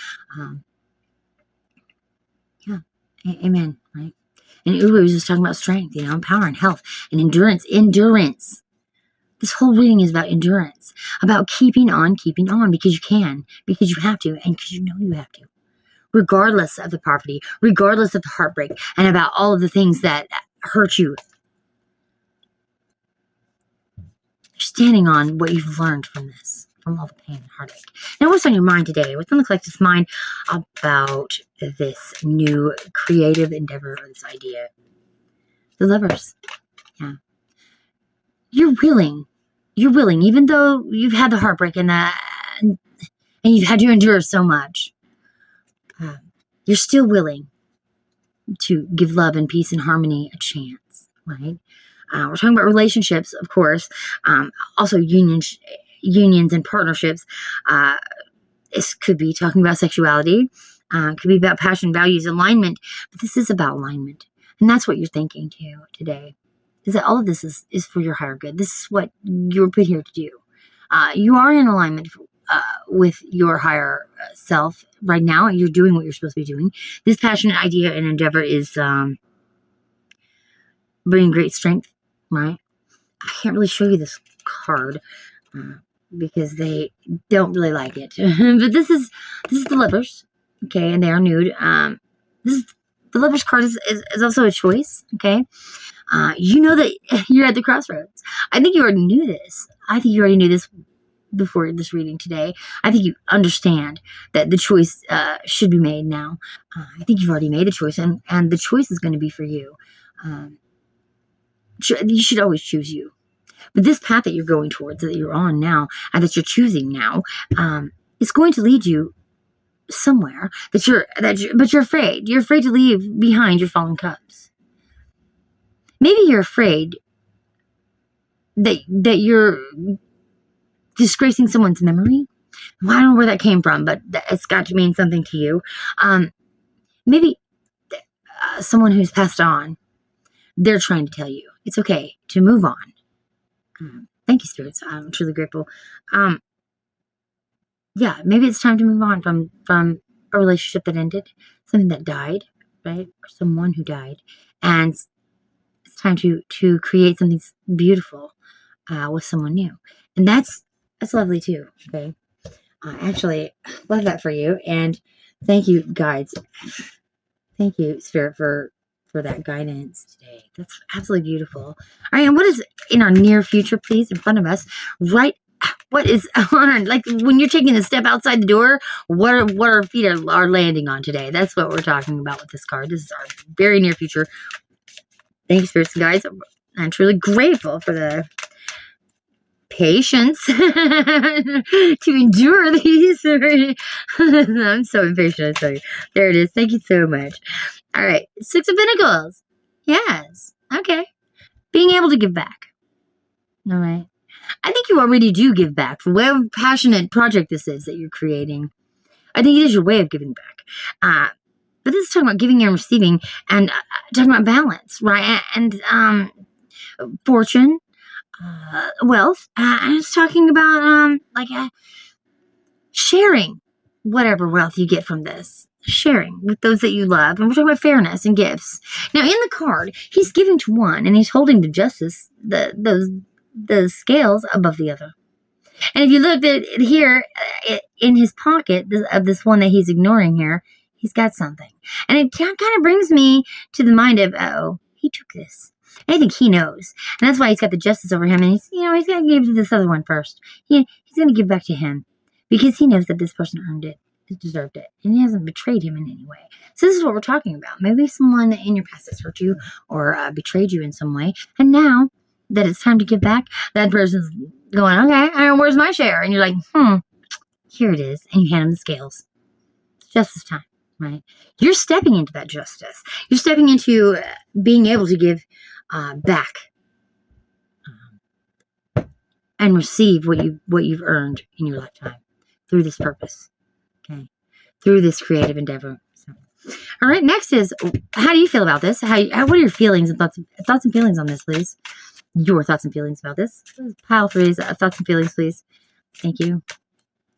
[SPEAKER 1] Yeah. Amen. Right? And Uru was just talking about strength, and power and health and endurance. Endurance. This whole reading is about endurance, about keeping on, because you can, because you have to, and because you know you have to. Regardless of the poverty, regardless of the heartbreak, and about all of the things that hurt you. You're standing on what you've learned from this, from all the pain and heartache. Now, what's on your mind today? What's on the collective's mind about this new creative endeavor or this idea? The Lovers. Yeah. You're willing, even though you've had the heartbreak and and you've had to endure so much, you're still willing to give love and peace and harmony a chance, right? We're talking about relationships, of course, also unions and partnerships. This could be talking about sexuality, could be about passion, values, alignment, but this is about alignment. And that's what you're thinking too today, is that all of this is for your higher good. This is what you're put here to do. You are in alignment with your higher self right now. You're doing what you're supposed to be doing. This passionate idea and endeavor is bringing great strength, right? I can't really show you this card because they don't really like it. But this is the Lovers, okay, and they are nude. The Lovers card is also a choice, okay. You know that you're at the crossroads. I think you already knew this. I think you already knew this before this reading today. I think you understand that the choice should be made now. I think you've already made the choice, and the choice is going to be for you. You should always choose you. But this path that you're going towards, that you're on now, and that you're choosing now, is going to lead you somewhere but you're afraid. You're afraid to leave behind your fallen cubs. Maybe you're afraid that you're disgracing someone's memory. Well, I don't know where that came from, but it's got to mean something to you. Maybe someone who's passed on, they're trying to tell you it's okay to move on. Thank you, spirits. I'm truly grateful. Yeah, maybe it's time to move on from a relationship that ended, something that died, right? Or someone who died. And it's time to create something beautiful with someone new. And that's lovely too, okay? Actually, love that for you. And thank you, guides. Thank you, Spirit, for that guidance today. That's absolutely beautiful. All right, and what is in our near future, please, in front of us, right? What is on, like, when you're taking a step outside the door, what our feet are landing on today? That's what we're talking about with this card. This is our very near future. Thank you, spirits and guides. I'm truly grateful for the patience to endure these. I'm so impatient, I tell you. There it is. Thank you so much. All right, Six of Pentacles. Yes. Okay. Being able to give back. All right. I think you already do give back for whatever passionate project this is that you're creating. I think it is your way of giving back. But this is talking about giving and receiving, and talking about balance, right? And fortune, wealth. And it's talking about sharing whatever wealth you get from this. Sharing with those that you love. And we're talking about fairness and gifts. Now, in the card, he's giving to one, and he's holding the justice, the scales above the other. And if you look at it here, in his pocket of this one that he's ignoring here, he's got something. And it kind of brings me to the mind of, oh, he took this. And I think he knows. And that's why he's got the justice over him. And he's going to give to this other one first. He's going to give back to him. Because he knows that this person earned it, deserved it. And he hasn't betrayed him in any way. So this is what we're talking about. Maybe someone in your past has hurt you or betrayed you in some way. And now that it's time to give back, that person's going, okay, where's my share? And you're like, here it is. And you hand him the scales. It's justice time, right? You're stepping into that justice. You're stepping into being able to give back and receive what you've earned in your lifetime through this purpose, okay? Through this creative endeavor. So, all right, next is, how do you feel about this? What are your feelings and thoughts and feelings on this, please? Your thoughts and feelings about this. Pile 3's thoughts and feelings, please. Thank you.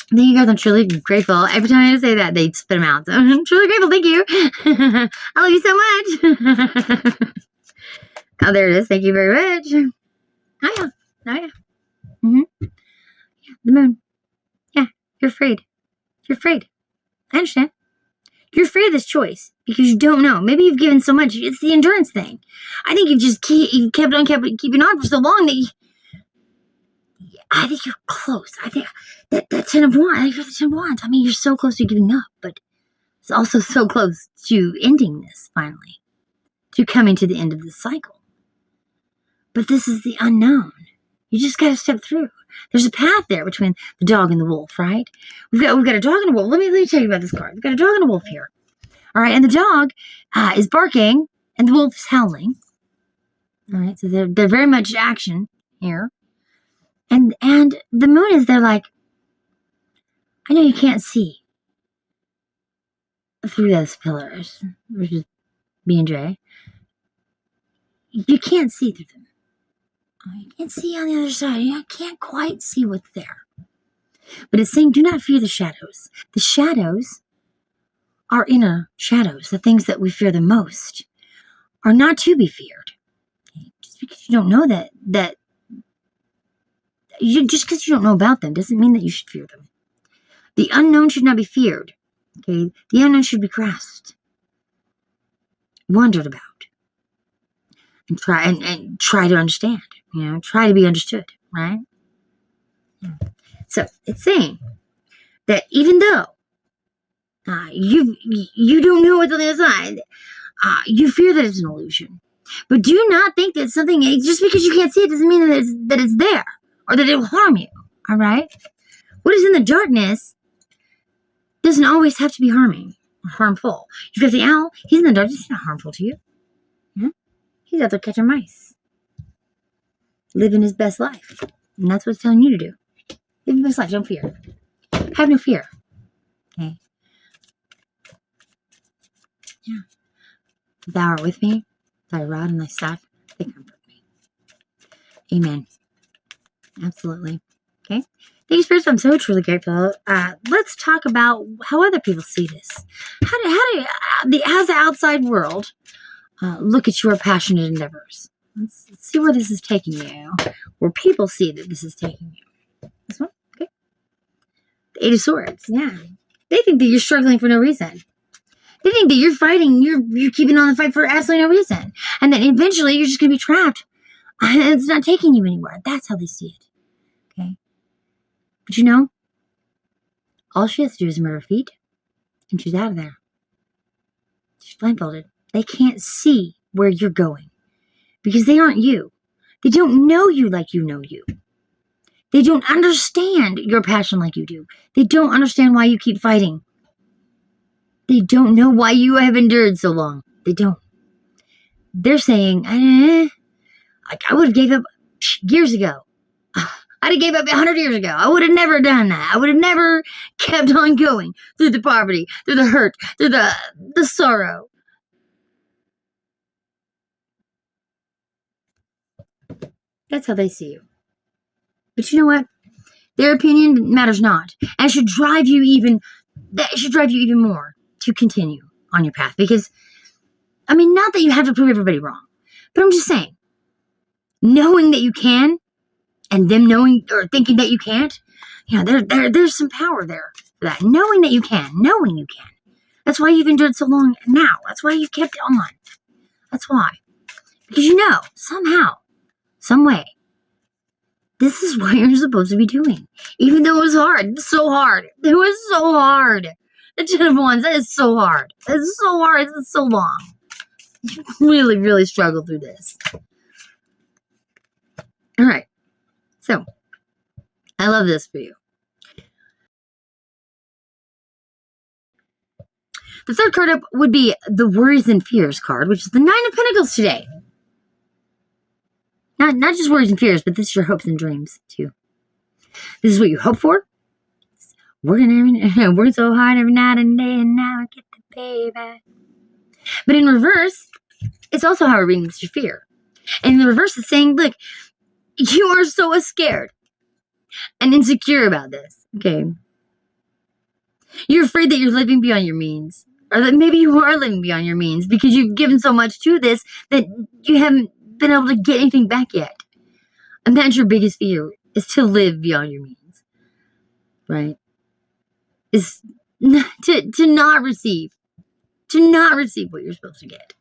[SPEAKER 1] Thank you guys. I'm truly grateful. Every time I say that, they spit them out. So I'm truly grateful. Thank you. I love you so much. Oh, there it is. Thank you very much. Oh, yeah. Mm-hmm. Yeah, the moon. Yeah, you're afraid. You're afraid. I understand. You're afraid of this choice because you don't know. Maybe you've given so much. It's the endurance thing. I think you've kept on keeping on for so long that I think you're close. I think that 10 of Wands. I think you're the 10 of Wands. I mean, you're so close to giving up, but it's also so close to ending this finally, to coming to the end of this cycle. But this is the unknown. You just got to step through. There's a path there between the dog and the wolf, right? We've got a dog and a wolf. Let me tell you about this card. We've got a dog and a wolf here. All right, and the dog is barking, and the wolf is howling. All right, so they're very much action here. And the moon is there like, I know you can't see through those pillars, which is B and J. You can't see through them. You can't see on the other side. You can't quite see what's there. But it's saying, do not fear the shadows. The shadows, our inner shadows, the things that we fear the most, are not to be feared. Okay? Just because you don't know just because you don't know about them doesn't mean that you should fear them. The unknown should not be feared. Okay, the unknown should be grasped, wondered about, and try to understand. Try to be understood. Right. So it's saying that even though you don't know what's on the other side, you fear that it's an illusion. But do not think that something, just because you can't see it doesn't mean that it's there or that it will harm you. All right. What is in the darkness doesn't always have to be harming or harmful. You've got the owl. He's in the darkness. He's not harmful to you. He's out there catching mice, living his best life, and that's what it's telling you to do. Live your best life. Don't fear. Have no fear. Okay. Yeah. Thou art with me. Thy rod and thy staff, they comfort me. Amen. Absolutely. Okay. Thank you, Spirits. I'm so truly grateful. Let's talk about how other people see this. How do the outside world look at your passionate endeavors? Let's see where this is taking you. Where people see that this is taking you. This one? Okay. The Eight of Swords. Yeah. They think that you're struggling for no reason. They think that you're fighting, you're keeping on the fight for absolutely no reason. And then eventually you're just going to be trapped. And it's not taking you anywhere. That's how they see it. Okay? But all she has to do is move her feet, and she's out of there. She's blindfolded. They can't see where you're going because they aren't you. They don't know you like you know you. They don't understand your passion like you do. They don't understand why you keep fighting. They don't know why you have endured so long. They don't. They're saying, I would have gave up years ago. I'd have gave up 100 years ago. I would have never done that. I would have never kept on going through the poverty, through the hurt, through the sorrow. That's how they see you. But you know what? Their opinion matters not. And it should drive you even more to continue on your path. Because, not that you have to prove everybody wrong, but I'm just saying, knowing that you can, and them knowing or thinking that you can't, there's some power there for that. Knowing that you can. That's why you've endured so long now. That's why you've kept on. That's why. Because somehow, some way, this is what you're supposed to be doing. Even though it was hard. It's so hard. It was so hard. The 10 of Wands, that is so hard. It's so hard. It's so long. You really, really struggled through this. All right. So, I love this for you. The third card up would be the Worries and Fears card, which is the 9 of Pentacles today. Not just worries and fears, but this is your hopes and dreams, too. This is what you hope for. Working so hard every night and day, and now I get the pay back. But in reverse, it's also how we're reading this, your fear. And in the reverse, it's saying, look, you are so scared and insecure about this, okay? You're afraid that you're living beyond your means. Or that maybe you are living beyond your means because you've given so much to this that you haven't been able to get anything back yet. And that's your biggest fear, is to live beyond your means. Right? Is to not receive what you're supposed to get.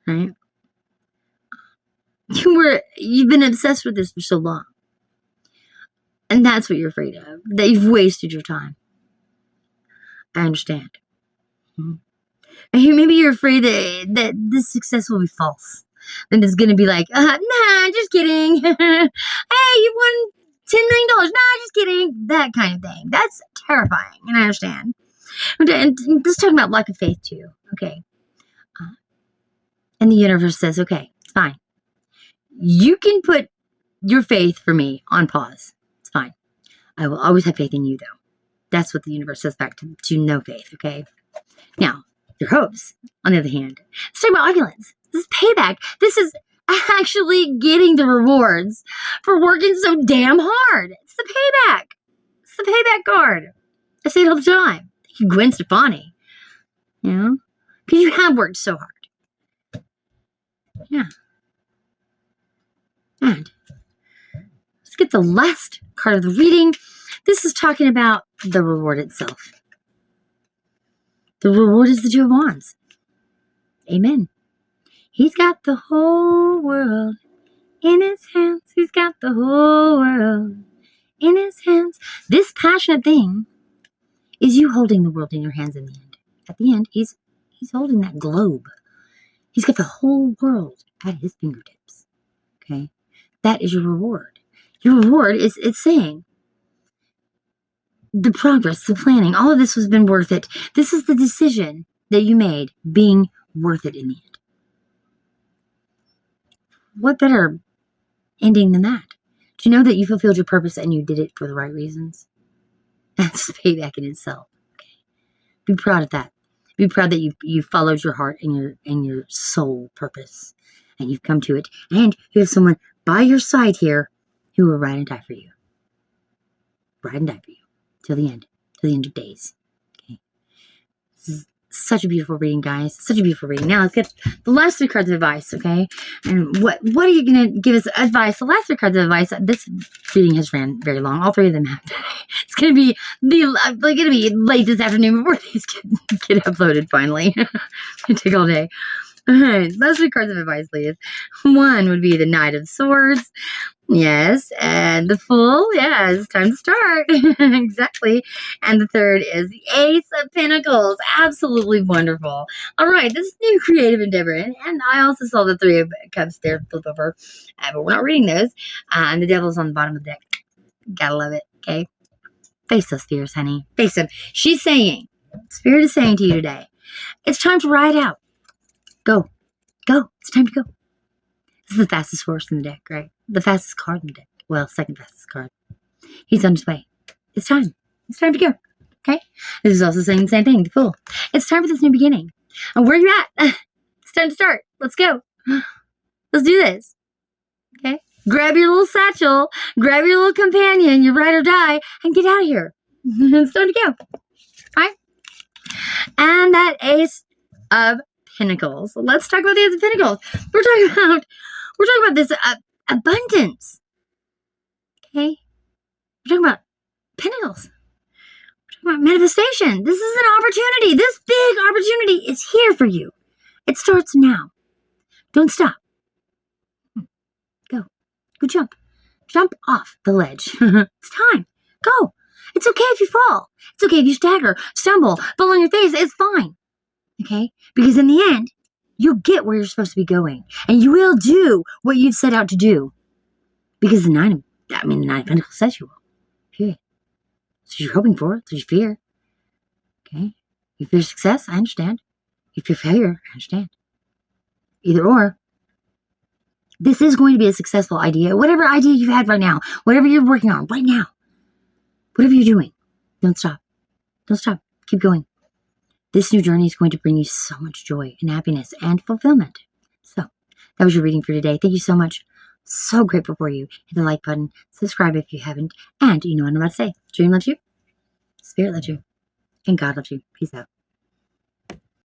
[SPEAKER 1] Right? You've been obsessed with this for so long. And that's what you're afraid of. That you've wasted your time. I understand. Mm-hmm. And maybe you're afraid that this success will be false. then it's going to be like, nah, just kidding. Hey, you won $10 million. Nah, just kidding. That kind of thing. That's terrifying. And I understand. And this is talking about lack of faith too. Okay. And the universe says, okay, it's fine. You can put your faith for me on pause. It's fine. I will always have faith in you, though. That's what the universe says back to no faith, okay? Now, your hopes, on the other hand, let's talk about opulence. This is payback. This is actually getting the rewards for working so damn hard. It's the payback. It's the payback card. I say it all the time. Thank you, Gwen Stefani. You know? Because you have worked so hard. Yeah. And let's get the last card of the reading. This is talking about the reward itself. The reward is the Two of Wands. Amen. He's got the whole world in his hands. He's got the whole world in his hands. This passionate thing is you holding the world in your hands in the end. At the end, he's holding that globe. He's got the whole world at his fingertips. Okay? That is your reward. Your reward is, it's saying, the progress, the planning, all of this has been worth it. This is the decision that you made being worth it in the end. What better ending than that? Do you know that you fulfilled your purpose and you did it for the right reasons? That's payback in itself. Okay? Be proud of that. Be proud that you followed your heart and your soul purpose, and you've come to it. And you have someone by your side here who will ride and die for you. Ride and die for you till the end of days. Okay, this is such a beautiful reading, guys. Such a beautiful reading. Now let's get the last three cards of advice. Okay, and what are you gonna give us advice? The last three cards of advice. This reading has ran very long. All three of them have today. It's gonna be late this afternoon before these get uploaded. Finally, it take all day. All right, last three cards of advice, please. One would be the Knight of Swords. Yes, and the Fool. Yeah, it's time to start. Exactly. And the third is the Ace of Pentacles. Absolutely wonderful. All right, this is new creative endeavor. And I also saw the Three of Cups there flip over. But we're not reading those. And the Devil's on the bottom of the deck. Gotta love it, okay? Face those fears, honey. Face them. She's saying, Spirit is saying to you today, it's time to ride out. Go. Go. It's time to go. This is the fastest horse in the deck, right? The fastest card in the deck. Well, second fastest card. He's on his way. It's time. It's time to go. Okay? This is also saying the same thing. The Fool. It's time for this new beginning. And where are you at? It's time to start. Let's go. Let's do this. Okay? Grab your little satchel. Grab your little companion, your ride or die, and get out of here. It's time to go. All right? And that Ace of Pentacles. Let's talk about the Ace of Pentacles. We're talking about this abundance. Okay? We're talking about Pentacles. We're talking about manifestation. This is an opportunity. This big opportunity is here for you. It starts now. Don't stop. Go. Go jump. Jump off the ledge. It's time. Go. It's okay if you fall. It's okay if you stagger, stumble, fall on your face. It's fine. Okay? Because in the end, you'll get where you're supposed to be going. And you will do what you've set out to do. Because the Nine of Pentacles says you will. Period. That's what you're hoping for. That's what you fear. Okay? You fear success? I understand. You fear failure? I understand. Either or. This is going to be a successful idea. Whatever idea you had right now. Whatever you're working on right now. Whatever you're doing. Don't stop. Don't stop. Keep going. This new journey is going to bring you so much joy and happiness and fulfillment. So, that was your reading for today. Thank you so much. So grateful for you. Hit the like button. Subscribe if you haven't. And you know what I'm about to say. Dream loves you. Spirit loves you. And God loves you. Peace out.